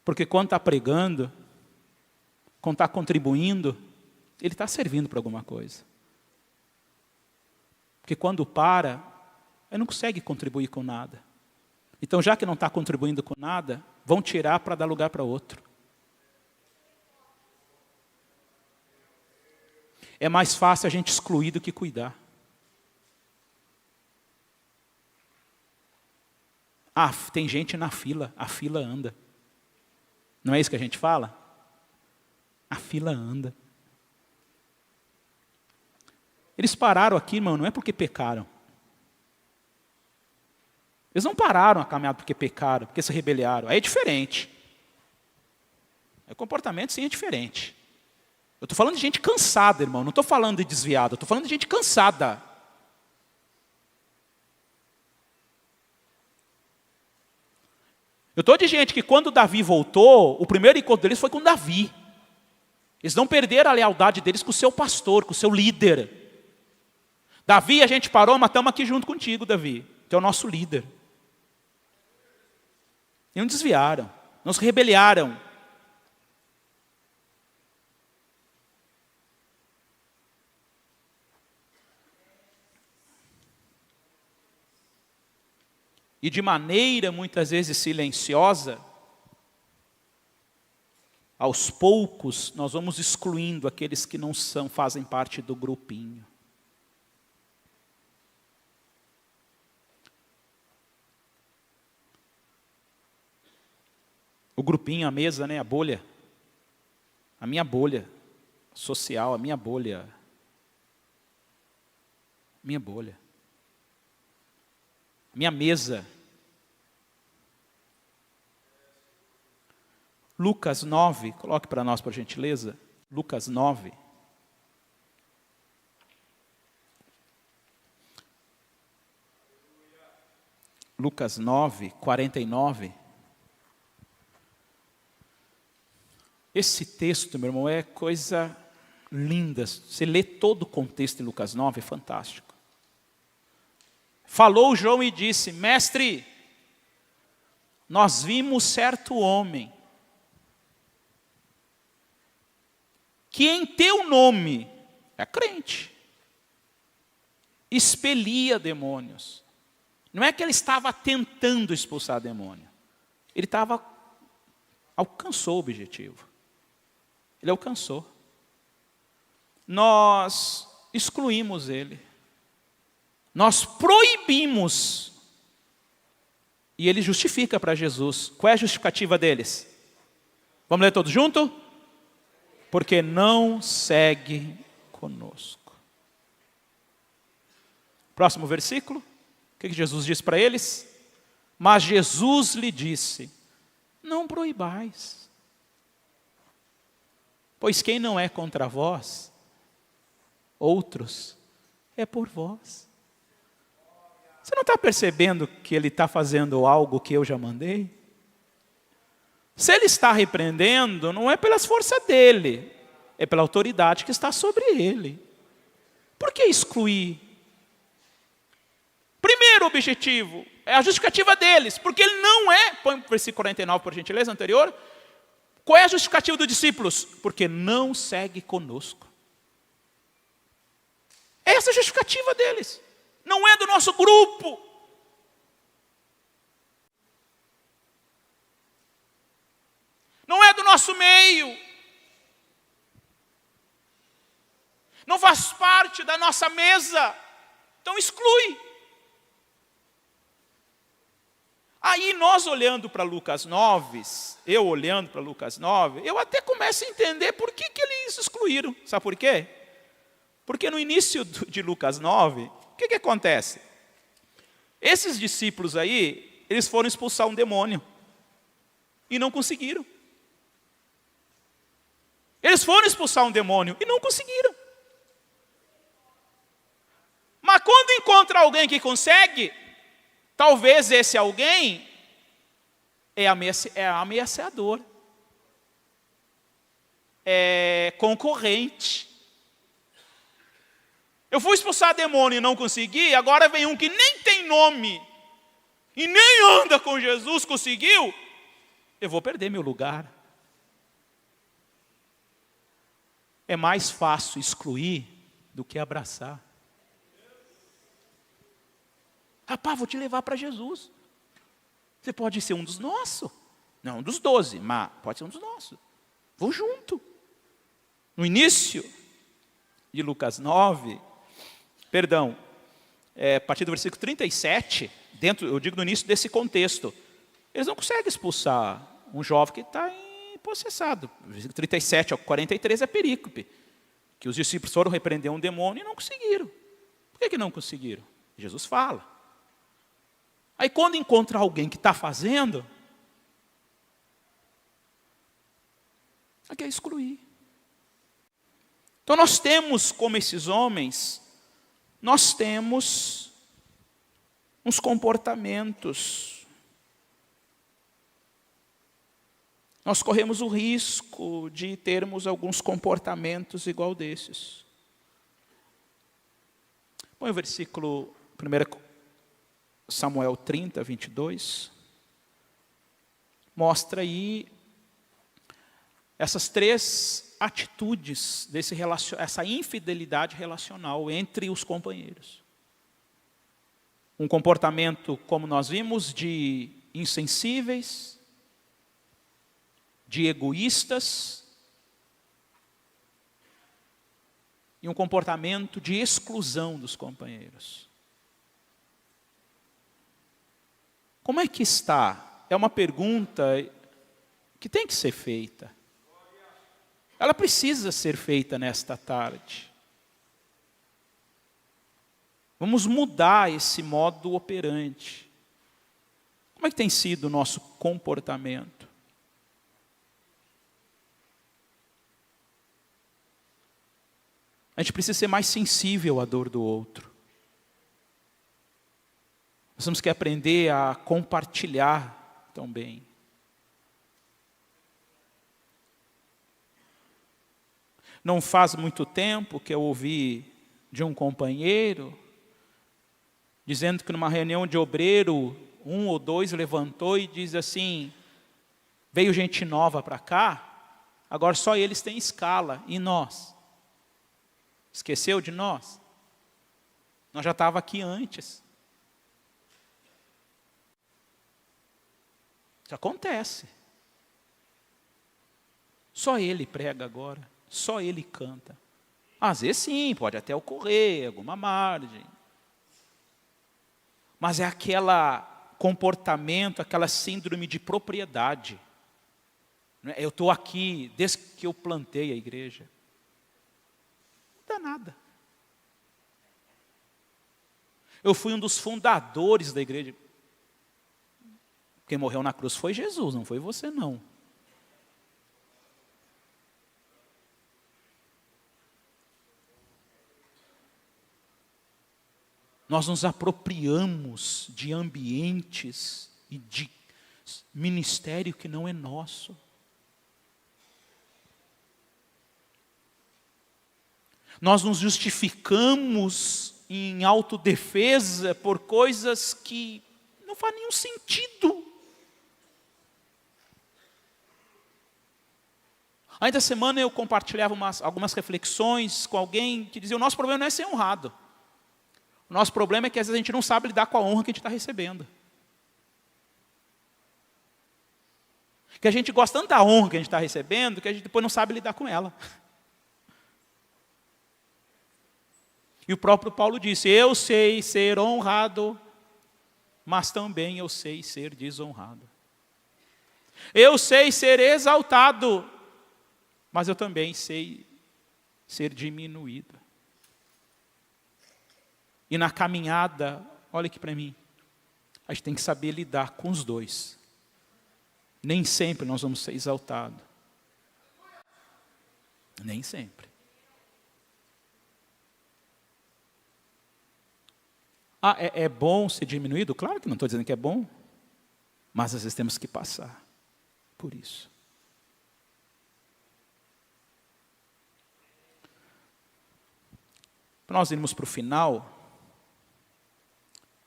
Speaker 1: Porque quando está pregando, quando está contribuindo, ele está servindo para alguma coisa. Porque quando para, ele não consegue contribuir com nada. Então, já que não está contribuindo com nada, vão tirar para dar lugar para outro. É mais fácil a gente excluir do que cuidar. Ah, tem gente na fila, a fila anda. Não é isso que a gente fala? A fila anda. Eles pararam aqui, irmão, não é porque pecaram. Eles não pararam a caminhada porque pecaram, porque se rebeliaram. Aí é diferente. O comportamento sim é diferente. Eu estou falando de gente cansada, irmão. Não estou falando de desviada. Estou falando de gente cansada. Eu estou de gente que quando Davi voltou, o primeiro encontro deles foi com Davi. Eles não perderam a lealdade deles com o seu pastor, com o seu líder. Davi, a gente parou, mas estamos aqui junto contigo, Davi. Tu é o nosso líder. E não desviaram, não se rebeliaram. E de maneira muitas vezes silenciosa, aos poucos nós vamos excluindo aqueles que não fazem parte do grupinho. O grupinho, a mesa, né, a bolha. A minha bolha social, a minha bolha. Minha bolha. Minha mesa. Lucas 9, coloque para nós, por gentileza. Lucas 9. Lucas 9, 49. Esse texto, meu irmão, é coisa linda. Você lê todo o contexto de Lucas 9, é fantástico. Falou João e disse: Mestre, nós vimos certo homem, que em teu nome, é crente, expelia demônios. Não é que ele estava tentando expulsar demônio. Ele alcançou o objetivo. Ele alcançou. Nós excluímos ele. Nós proibimos. E ele justifica para Jesus. Qual é a justificativa deles? Vamos ler todos juntos? Porque não segue conosco. Próximo versículo. O que Jesus disse para eles? Mas Jesus lhe disse: não proibais. Pois quem não é contra vós, outros, é por vós. Você não está percebendo que ele está fazendo algo que eu já mandei? Se ele está repreendendo, não é pelas forças dele, é pela autoridade que está sobre ele. Por que excluir? Primeiro objetivo, é a justificativa deles, porque ele não é, põe o versículo 49 por gentileza, anterior. Qual é a justificativa dos discípulos? Porque não segue conosco. Essa é a justificativa deles. Não é do nosso grupo. Não é do nosso meio. Não faz parte da nossa mesa. Então exclui. Aí nós olhando para Lucas 9, eu olhando para Lucas 9, eu até começo a entender por que eles excluíram. Sabe por quê? Porque no início de Lucas 9, o que acontece? Esses discípulos aí, eles foram expulsar um demônio. E não conseguiram. Eles foram expulsar um demônio e não conseguiram. Mas quando encontra alguém que consegue, talvez esse alguém é ameaçador, é concorrente. Eu fui expulsar demônio e não consegui, agora vem um que nem tem nome e nem anda com Jesus, conseguiu, eu vou perder meu lugar. É mais fácil excluir do que abraçar. Rapaz, vou te levar para Jesus. Você pode ser um dos nossos. Não um dos 12, mas pode ser um dos nossos. Vou junto. No início de Lucas 9, a partir do versículo 37, eu digo no início desse contexto, eles não conseguem expulsar um jovem que está empossessado. Versículo 37 ao 43 é perícope, que os discípulos foram repreender um demônio e não conseguiram. Por que não conseguiram? Jesus fala. Aí quando encontra alguém que está fazendo, quer excluir. Então nós temos, como esses homens, nós temos uns comportamentos. Nós corremos o risco de termos alguns comportamentos igual desses. Põe o versículo 1 Samuel 30, 22. Mostra aí essas três atitudes, essa infidelidade relacional entre os companheiros. Um comportamento, como nós vimos, de insensíveis, de egoístas, e um comportamento de exclusão dos companheiros. Como é que está? É uma pergunta que tem que ser feita. Ela precisa ser feita nesta tarde. Vamos mudar esse modo operante. Como é que tem sido o nosso comportamento? A gente precisa ser mais sensível à dor do outro. Nós temos que aprender a compartilhar também. Não faz muito tempo que eu ouvi de um companheiro dizendo que numa reunião de obreiro, 1 ou 2 levantou e diz assim: veio gente nova para cá, agora só eles têm escala, e nós? Esqueceu de nós? Nós já estávamos aqui antes. Isso acontece. Só ele prega agora, só ele canta. Às vezes sim, pode até ocorrer alguma margem. Mas é aquele comportamento, aquela síndrome de propriedade. Eu estou aqui desde que eu plantei a igreja. Não dá nada. Eu fui um dos fundadores da igreja. Quem morreu na cruz foi Jesus, não foi você não. Nós nos apropriamos de ambientes e de ministério que não é nosso. Nós nos justificamos em autodefesa por coisas que não faz nenhum sentido. Ainda essa semana eu compartilhava algumas reflexões com alguém que dizia: o nosso problema não é ser honrado. O nosso problema é que às vezes a gente não sabe lidar com a honra que a gente está recebendo. Que a gente gosta tanto da honra que a gente está recebendo, que a gente depois não sabe lidar com ela. E o próprio Paulo disse: eu sei ser honrado, mas também eu sei ser desonrado. Eu sei ser exaltado, mas eu também sei ser diminuído. E na caminhada, olha aqui para mim, a gente tem que saber lidar com os dois. Nem sempre nós vamos ser exaltados. Nem sempre. É bom ser diminuído? Claro que não estou dizendo que é bom. Mas às vezes temos que passar por isso. Para nós irmos para o final,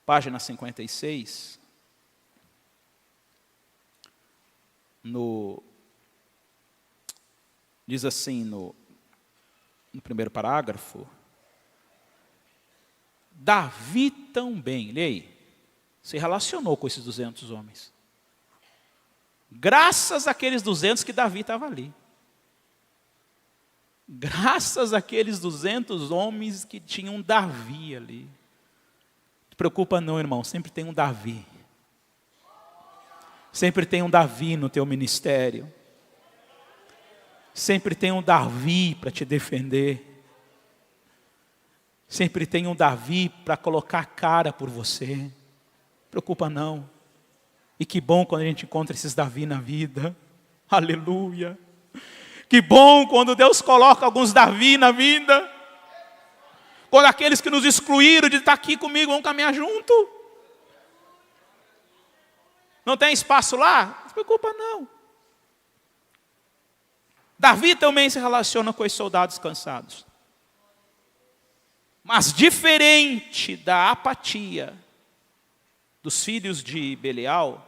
Speaker 1: página 56, diz assim no primeiro parágrafo: Davi também, leia aí, se relacionou com esses 200 homens. Graças àqueles 200 que Davi estava ali. Graças àqueles 200 homens que tinham Davi ali. Não te preocupa não, irmão, sempre tem um Davi. Sempre tem um Davi no teu ministério. Sempre tem um Davi para te defender. Sempre tem um Davi para colocar a cara por você. Não preocupa não. E que bom quando a gente encontra esses Davi na vida. Aleluia. Que bom quando Deus coloca alguns Davi na vida. Quando aqueles que nos excluíram de estar aqui comigo vão caminhar junto. Não tem espaço lá? Não se preocupa não. Davi também se relaciona com os soldados cansados. Mas diferente da apatia dos filhos de Belial,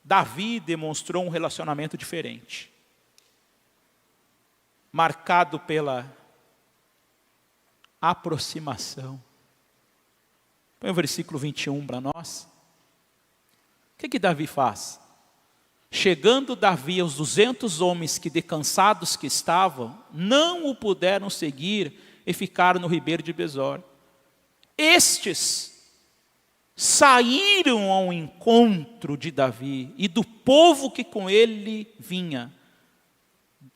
Speaker 1: Davi demonstrou um relacionamento diferente. Marcado pela aproximação. Põe o versículo 21 para nós. O que Davi faz? Chegando Davi aos 200 homens que, de cansados que estavam, não o puderam seguir e ficaram no ribeiro de Besor. Estes saíram ao encontro de Davi e do povo que com ele vinha.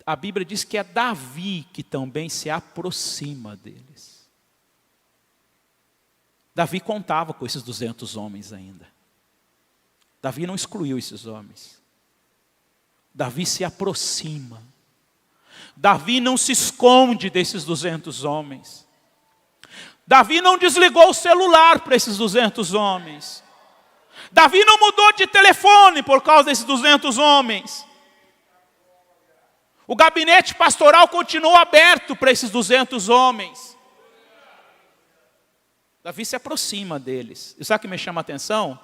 Speaker 1: A Bíblia diz que é Davi que também se aproxima deles. Davi contava com esses 200 homens ainda. Davi não excluiu esses homens. Davi se aproxima. Davi não se esconde desses 200 homens. Davi não desligou o celular para esses 200 homens. Davi não mudou de telefone por causa desses 200 homens. O gabinete pastoral continuou aberto para esses 200 homens. Davi se aproxima deles. E sabe o que me chama a atenção?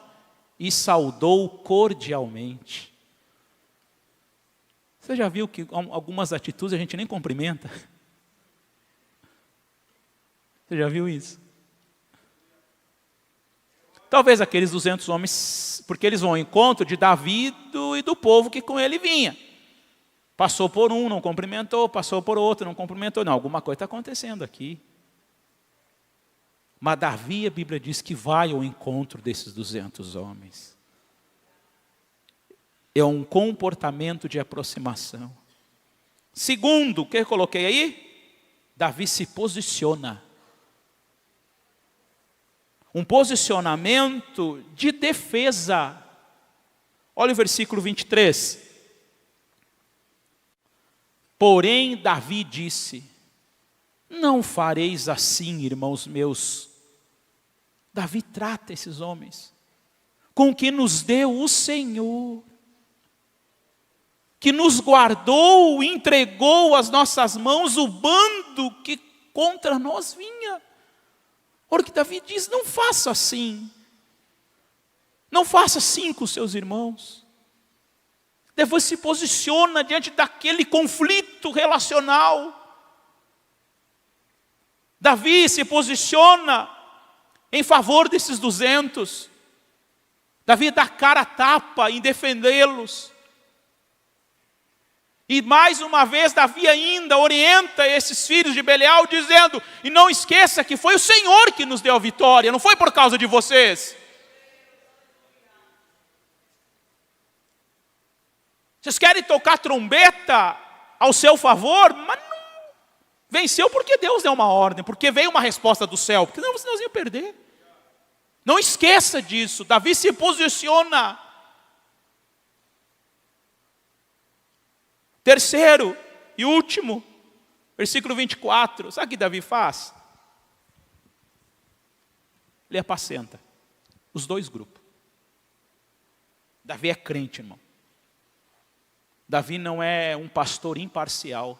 Speaker 1: E saudou cordialmente. Você já viu que algumas atitudes a gente nem cumprimenta? Você já viu isso? Talvez aqueles 200 homens, porque eles vão ao encontro de Davi e do povo que com ele vinha. Passou por um, não cumprimentou, passou por outro, não cumprimentou. Não, alguma coisa está acontecendo aqui. Mas Davi, a Bíblia diz que vai ao encontro desses 200 homens. É um comportamento de aproximação. Segundo, o que eu coloquei aí? Davi se posiciona. Um posicionamento de defesa. Olha o versículo 23. Porém, Davi disse: não fareis assim, irmãos meus. Davi trata esses homens com o que nos deu o Senhor, que nos guardou e entregou às nossas mãos o bando que contra nós vinha. Olha o que Davi diz: não faça assim. Não faça assim com seus irmãos. Depois se posiciona diante daquele conflito relacional. Davi se posiciona em favor desses 200. Davi dá cara a tapa em defendê-los. E mais uma vez Davi ainda orienta esses filhos de Belial dizendo: e não esqueça que foi o Senhor que nos deu a vitória, não foi por causa de vocês. Vocês querem tocar trombeta ao seu favor, mas não. Venceu porque Deus deu uma ordem, porque veio uma resposta do céu, porque senão vocês iam perder. Não esqueça disso. Davi se posiciona. Terceiro e último, versículo 24. Sabe o que Davi faz? Ele apacenta os dois grupos. Davi é crente, irmão. Davi não é um pastor imparcial.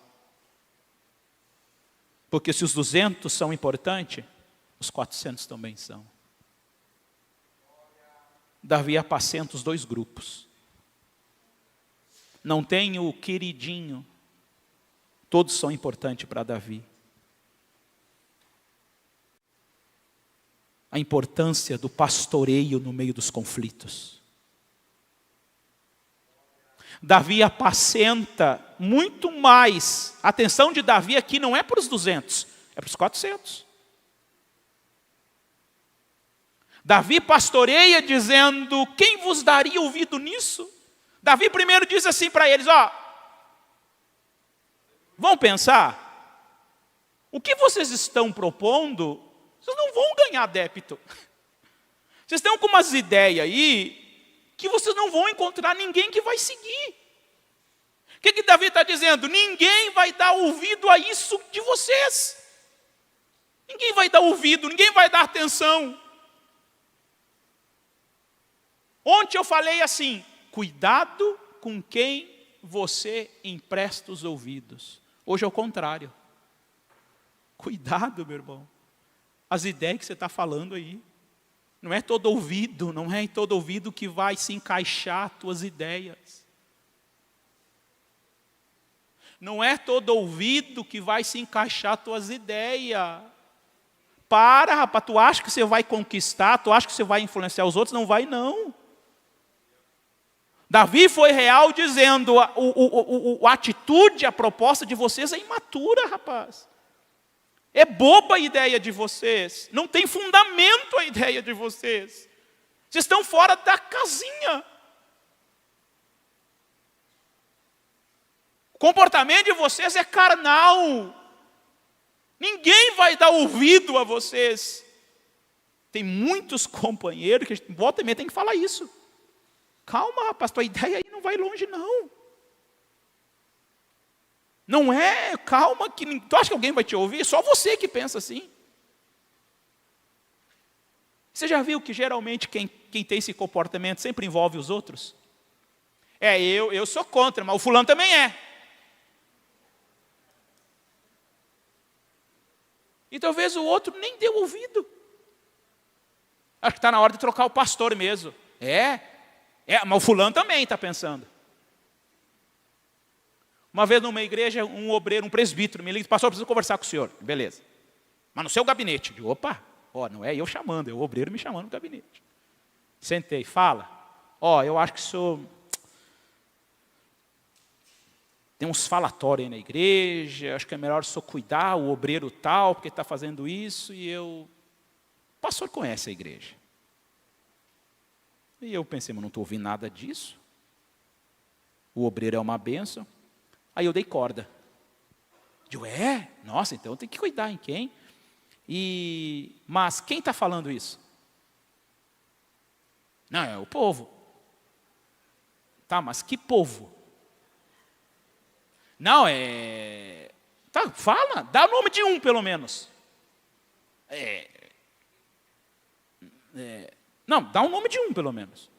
Speaker 1: Porque se os 200 são importantes, os 400 também são. Davi apacenta os dois grupos. Não tem o queridinho. Todos são importantes para Davi. A importância do pastoreio no meio dos conflitos. Davi apacenta muito mais. A atenção de Davi aqui não é para os 200, é para os 400. Davi pastoreia dizendo: quem vos daria ouvido nisso? Davi primeiro diz assim para eles: vão pensar, o que vocês estão propondo, vocês não vão ganhar débito. Vocês estão com umas ideias aí, que vocês não vão encontrar ninguém que vai seguir. O que Davi está dizendo? Ninguém vai dar ouvido a isso de vocês. Ninguém vai dar ouvido, ninguém vai dar atenção. Ontem eu falei assim: cuidado com quem você empresta os ouvidos. Hoje é o contrário. Cuidado, meu irmão. As ideias que você está falando aí. Não é todo ouvido, não é em todo ouvido que vai se encaixar as tuas ideias. Não é todo ouvido que vai se encaixar as tuas ideias. Para, rapaz, tu acha que você vai conquistar, tu acha que você vai influenciar os outros? Não vai, não. Davi foi real dizendo: a atitude, a proposta de vocês é imatura, rapaz. É boba a ideia de vocês. Não tem fundamento a ideia de vocês. Vocês estão fora da casinha. O comportamento de vocês é carnal. Ninguém vai dar ouvido a vocês. Tem muitos companheiros que a gente volta e meia tem que falar isso. Calma, rapaz, tua ideia aí não vai longe, não. Não é, calma, que tu acha que alguém vai te ouvir? Só você que pensa assim. Você já viu que geralmente quem tem esse comportamento sempre envolve os outros? Eu sou contra, mas o fulano também é. E talvez o outro nem deu ouvido. Acho que está na hora de trocar o pastor mesmo. Mas o fulano também está pensando. Uma vez numa igreja, um obreiro, um presbítero, me liga e disse: pastor, eu preciso conversar com o senhor. Beleza. Mas no seu gabinete. Eu digo: opa, não é eu chamando, é o obreiro me chamando no gabinete. Sentei, fala. Eu acho que o senhor tem uns falatórios aí na igreja, acho que é melhor o senhor cuidar, o obreiro tal, porque está fazendo isso, o pastor conhece a igreja. E eu pensei: mas não estou ouvindo nada disso. O obreiro é uma bênção. Aí eu dei corda. Digo: nossa, então tem que cuidar em quem? Mas quem está falando isso? Não, é o povo. Tá, mas que povo? Não, tá, fala, dá o nome de um pelo menos. Não, dá o nome de um pelo menos.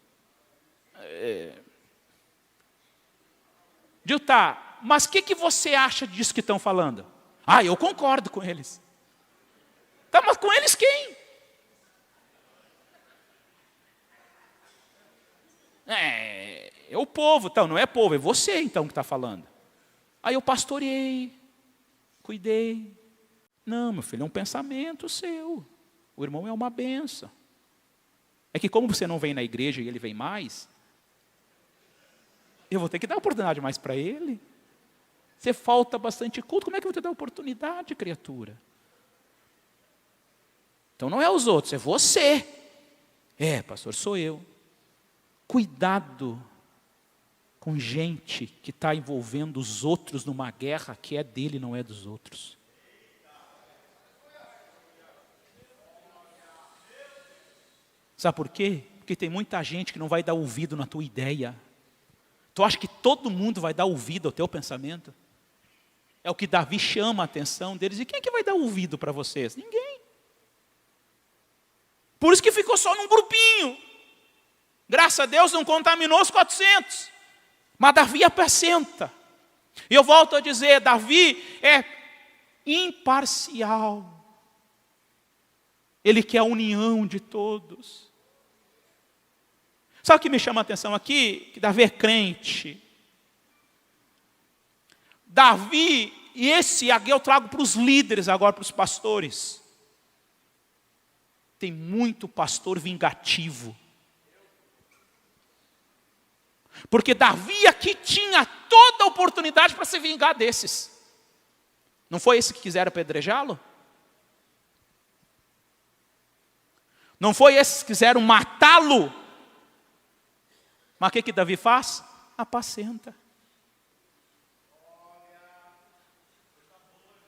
Speaker 1: Digo: tá, mas o que você acha disso que estão falando? Eu concordo com eles. Tá, mas com eles quem? É o povo. Então, não é povo, é você então que está falando. Aí eu pastoreei, cuidei. Não, meu filho, é um pensamento seu. O irmão é uma benção. É que como você não vem na igreja e ele vem mais, eu vou ter que dar oportunidade mais para ele. Você falta bastante culto, como é que eu vou te dar oportunidade, criatura? Então não é os outros, é você. Pastor, sou eu. Cuidado com gente que está envolvendo os outros numa guerra que é dele, não é dos outros. Sabe por quê? Porque tem muita gente que não vai dar ouvido na tua ideia. Tu acha que todo mundo vai dar ouvido ao teu pensamento? É o que Davi chama a atenção deles. E quem é que vai dar ouvido para vocês? Ninguém. Por isso que ficou só num grupinho. Graças a Deus não contaminou os 400. Mas Davi apacenta. E eu volto a dizer, Davi é imparcial. Ele quer a união de todos. Sabe o que me chama a atenção aqui? Que Davi é crente. Davi, e esse aqui eu trago para os líderes agora, para os pastores. Tem muito pastor vingativo. Porque Davi aqui tinha toda a oportunidade para se vingar desses. Não foi esse que quiseram apedrejá-lo? Não foi esses que quiseram matá-lo? Mas o que Davi faz? Apacenta.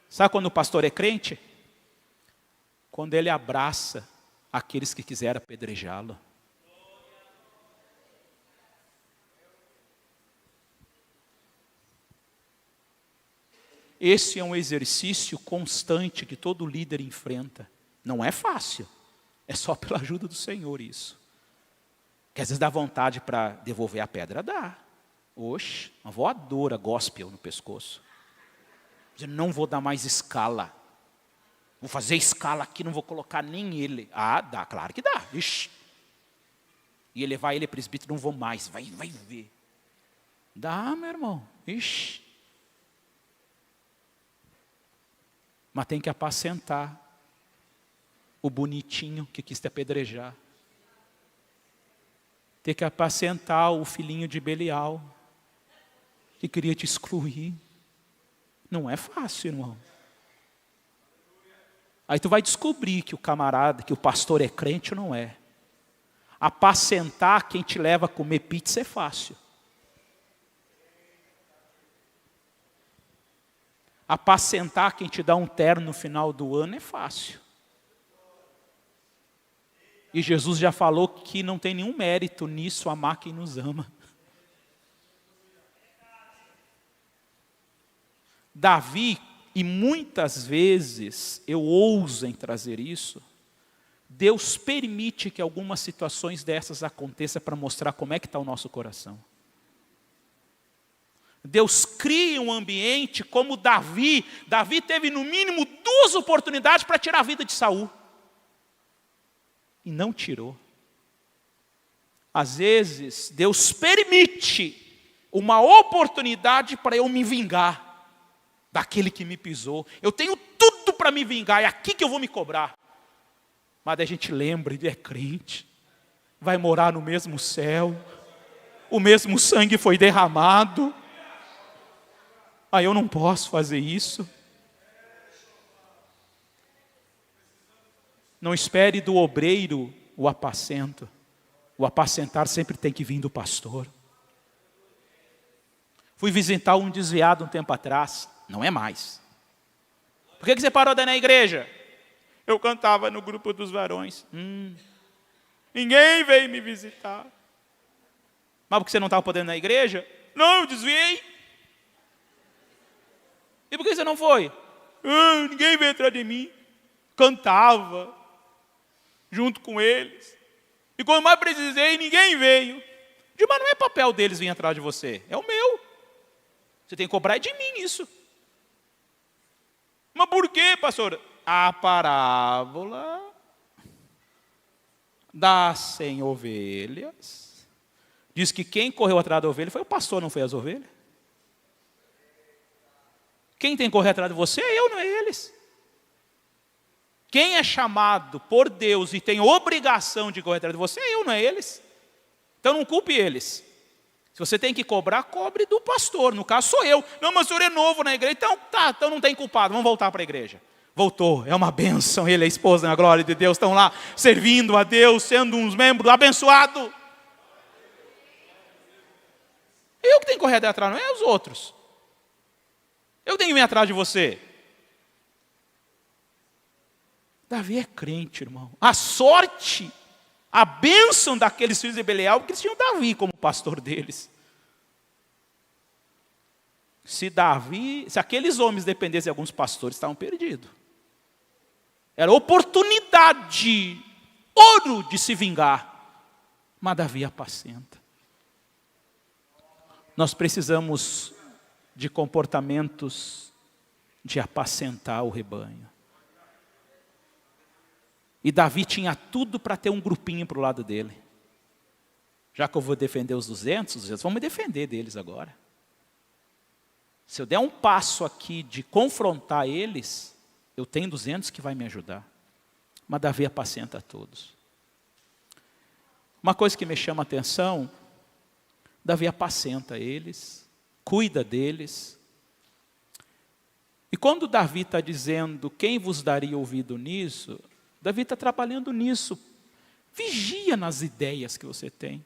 Speaker 1: Sabe quando o pastor é crente? Quando ele abraça aqueles que quiseram apedrejá-lo. Esse é um exercício constante que todo líder enfrenta. Não é fácil. É só pela ajuda do Senhor isso. Que às vezes dá vontade para devolver a pedra, dá. Oxe, uma voadora gospel no pescoço. Eu não vou dar mais escala. Vou fazer escala aqui, não vou colocar nem ele. Dá, claro que dá. Ixi. E ele vai, ele é presbítero, não vou mais. Vai ver. Dá, meu irmão. Ixi. Mas tem que apacentar o bonitinho que quis te apedrejar. Tem que apacentar o filhinho de Belial, que queria te excluir. Não é fácil, irmão. Aí tu vai descobrir que o camarada, que o pastor é crente ou não é. Apacentar quem te leva a comer pizza é fácil. Apacentar quem te dá um terno no final do ano é fácil. E Jesus já falou que não tem nenhum mérito nisso amar quem nos ama. Davi, e muitas vezes eu ouso em trazer isso, Deus permite que algumas situações dessas aconteçam para mostrar como é que está o nosso coração. Deus cria um ambiente como Davi. Davi teve no mínimo 2 oportunidades para tirar a vida de Saul. e não tirou. Às vezes, Deus permite uma oportunidade para eu me vingar daquele que me pisou. Eu tenho tudo para me vingar, é aqui que eu vou me cobrar. Mas a gente lembra, ele é crente, vai morar no mesmo céu, o mesmo sangue foi derramado. Eu não posso fazer isso. Não espere do obreiro o apacento. O apacentar sempre tem que vir do pastor. Fui visitar um desviado um tempo atrás. Não é mais. Por que você parou de ir na igreja? Eu cantava no grupo dos varões. Ninguém veio me visitar. Mas porque você não estava podendo ir na igreja? Não, eu desviei. E por que você não foi? Ninguém veio atrás de mim. Cantava junto com eles. E quando mais precisei, ninguém veio. Mas não é papel deles vir atrás de você, é o meu. Você tem que cobrar de mim isso. Mas por quê, pastor? A parábola das 100 ovelhas diz que quem correu atrás da ovelha foi o pastor, não foi as ovelhas. Quem tem que correr atrás de você é eu, não é eles. Quem é chamado por Deus e tem obrigação de correr atrás de você é eu, não é eles. Então não culpe eles. Se você tem que cobrar, cobre do pastor. No caso sou eu. Não, mas o senhor é novo na igreja. Então não tem culpado. Vamos voltar para a igreja. Voltou, é uma bênção. Ele e a esposa, na glória de Deus, estão lá servindo a Deus, sendo uns membros abençoados. Eu que tenho que correr atrás, não é os outros. Eu tenho que vir atrás de você. Davi é crente, irmão. A sorte, a bênção daqueles filhos de Belial, porque eles tinham Davi como pastor deles. Se aqueles homens dependessem de alguns pastores, estavam perdidos. Era oportunidade, ouro de se vingar. Mas Davi apacenta. Nós precisamos de comportamentos de apacentar o rebanho. E Davi tinha tudo para ter um grupinho para o lado dele. Já que eu vou defender os 200, vamos me defender deles agora. Se eu der um passo aqui de confrontar eles, eu tenho 200 que vai me ajudar. Mas Davi apacenta a todos. Uma coisa que me chama a atenção, Davi apacenta eles, cuida deles. E quando Davi está dizendo, quem vos daria ouvido nisso? Davi está trabalhando nisso. Vigia nas ideias que você tem.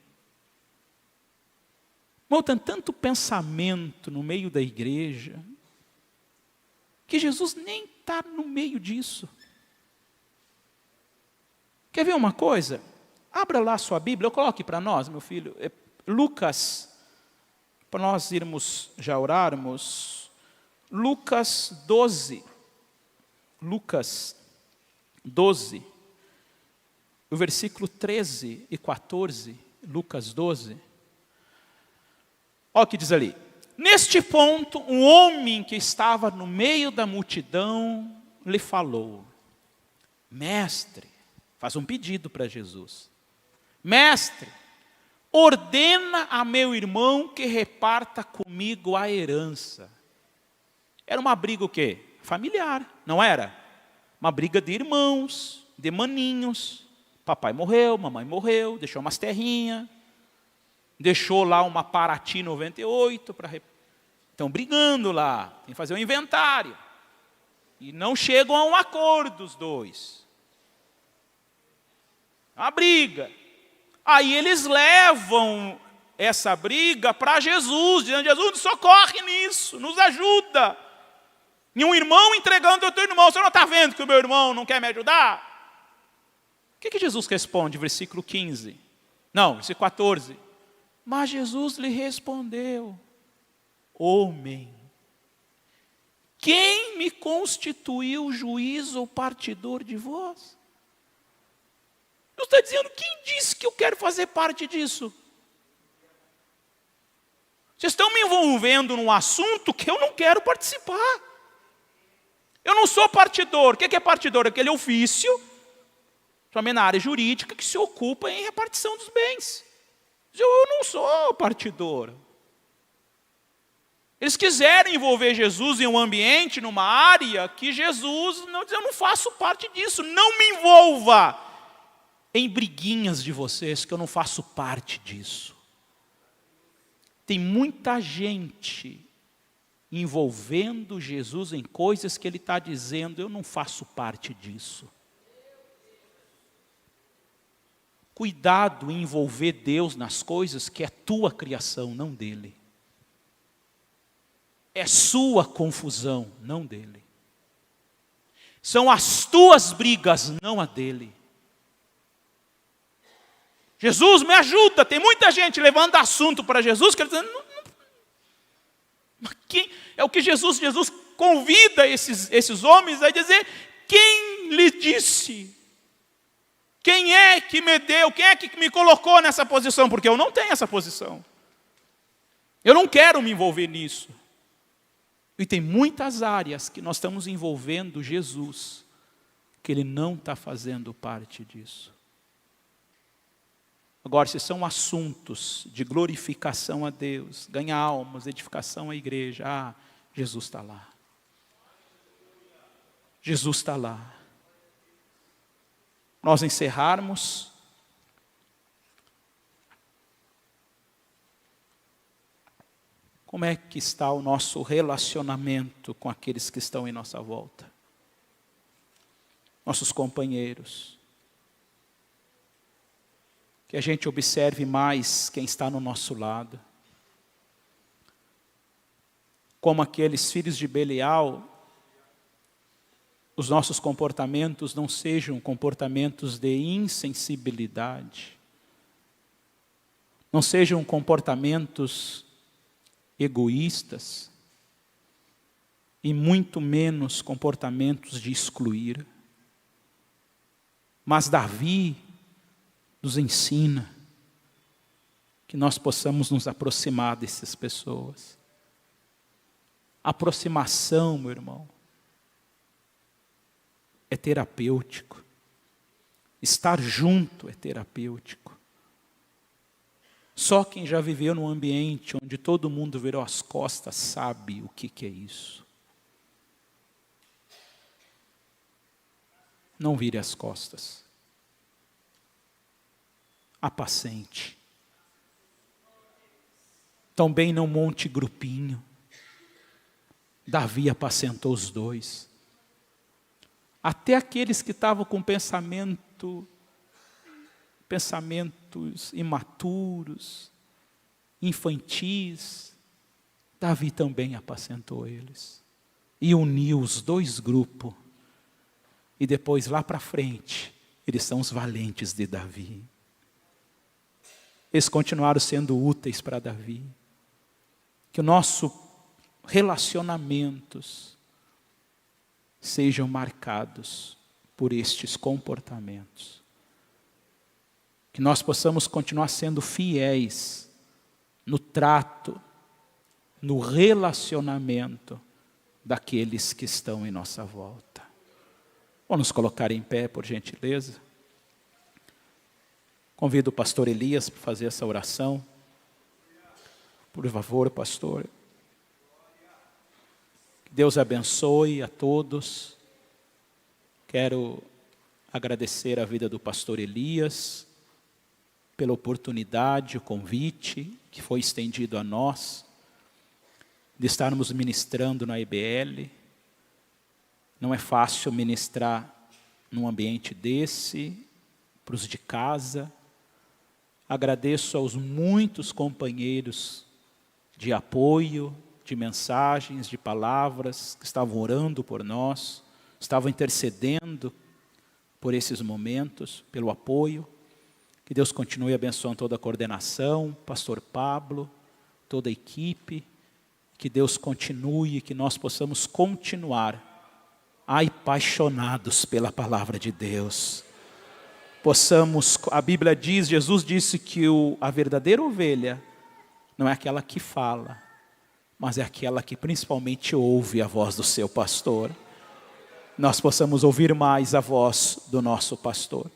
Speaker 1: Irmão, tem tanto pensamento no meio da igreja, que Jesus nem está no meio disso. Quer ver uma coisa? Abra lá a sua Bíblia, eu coloque para nós, meu filho. Lucas, para nós irmos já orarmos. Lucas 12. Lucas 12. O versículo 13 e 14. Lucas 12. Olha o que diz ali. Neste ponto, um homem que estava no meio da multidão lhe falou: Mestre, faz um pedido para Jesus. Mestre, ordena a meu irmão que reparta comigo a herança. Era uma briga o quê? Familiar, não era? Uma briga de irmãos, de maninhos. Papai morreu, mamãe morreu, deixou umas terrinhas. Deixou lá uma Paraty 98 para... Estão brigando lá, tem que fazer um inventário. E não chegam a um acordo os dois. Uma briga. Aí eles levam essa briga para Jesus, dizendo: Jesus, nos socorre nisso, nos ajuda. E um irmão entregando ao outro irmão: você não está vendo que o meu irmão não quer me ajudar? O que Jesus responde? Versículo 15. Não, versículo 14. Mas Jesus lhe respondeu: homem, quem me constituiu juiz ou partidor de vós? Eu estou dizendo, quem disse que eu quero fazer parte disso? Vocês estão me envolvendo num assunto que eu não quero participar. Eu não sou partidor. O que é partidor? Aquele ofício somente na área jurídica, que se ocupa em repartição dos bens. Eu não sou partidor. Eles quiseram envolver Jesus em um ambiente, numa área, que Jesus não diz, eu não faço parte disso, não me envolva em briguinhas de vocês, que eu não faço parte disso. Tem muita gente envolvendo Jesus em coisas que ele está dizendo, eu não faço parte disso. Cuidado em envolver Deus nas coisas que é tua criação, não dele. É sua confusão, não dele. São as tuas brigas, não a dele. Jesus, me ajuda. Tem muita gente levando assunto para Jesus, que ele diz, mas quem, é o que Jesus convida esses homens a dizer, quem lhe disse? Quem é que me deu? Quem é que me colocou nessa posição? Porque eu não tenho essa posição. Eu não quero me envolver nisso. E tem muitas áreas que nós estamos envolvendo Jesus, que ele não está fazendo parte disso. Agora, se são assuntos de glorificação a Deus, ganhar almas, edificação à igreja, Jesus está lá. Jesus está lá. Nós encerrarmos. Como é que está o nosso relacionamento com aqueles que estão em nossa volta? Nossos companheiros. Que a gente observe mais quem está no nosso lado. Como aqueles filhos de Belial, os nossos comportamentos não sejam comportamentos de insensibilidade. Não sejam comportamentos egoístas. E muito menos comportamentos de excluir. Mas Davi nos ensina que nós possamos nos aproximar dessas pessoas. Aproximação, meu irmão, é terapêutico. Estar junto é terapêutico. Só quem já viveu num ambiente onde todo mundo virou as costas sabe o que é isso. Não vire as costas. Apacente. Também não monte grupinho. Davi apacentou os dois. Até aqueles que estavam com pensamentos imaturos, infantis, Davi também apacentou eles. E uniu os dois grupos. E depois lá para frente, eles são os valentes de Davi. Eles continuaram sendo úteis para Davi. Que o nosso relacionamentos sejam marcados por estes comportamentos. Que nós possamos continuar sendo fiéis no trato, no relacionamento daqueles que estão em nossa volta. Vamos nos colocar em pé, por gentileza. Convido o pastor Elias para fazer essa oração. Por favor, pastor. Que Deus abençoe a todos. Quero agradecer a vida do pastor Elias pela oportunidade, o convite que foi estendido a nós de estarmos ministrando na IBL. Não é fácil ministrar num ambiente desse, para os de casa. Agradeço aos muitos companheiros de apoio, de mensagens, de palavras, que estavam orando por nós, estavam intercedendo por esses momentos, pelo apoio. Que Deus continue abençoando toda a coordenação, pastor Pablo, toda a equipe. Que Deus continue, que nós possamos continuar apaixonados pela palavra de Deus. A Bíblia diz, Jesus disse que a verdadeira ovelha não é aquela que fala, mas é aquela que principalmente ouve a voz do seu pastor. Nós possamos ouvir mais a voz do nosso pastor.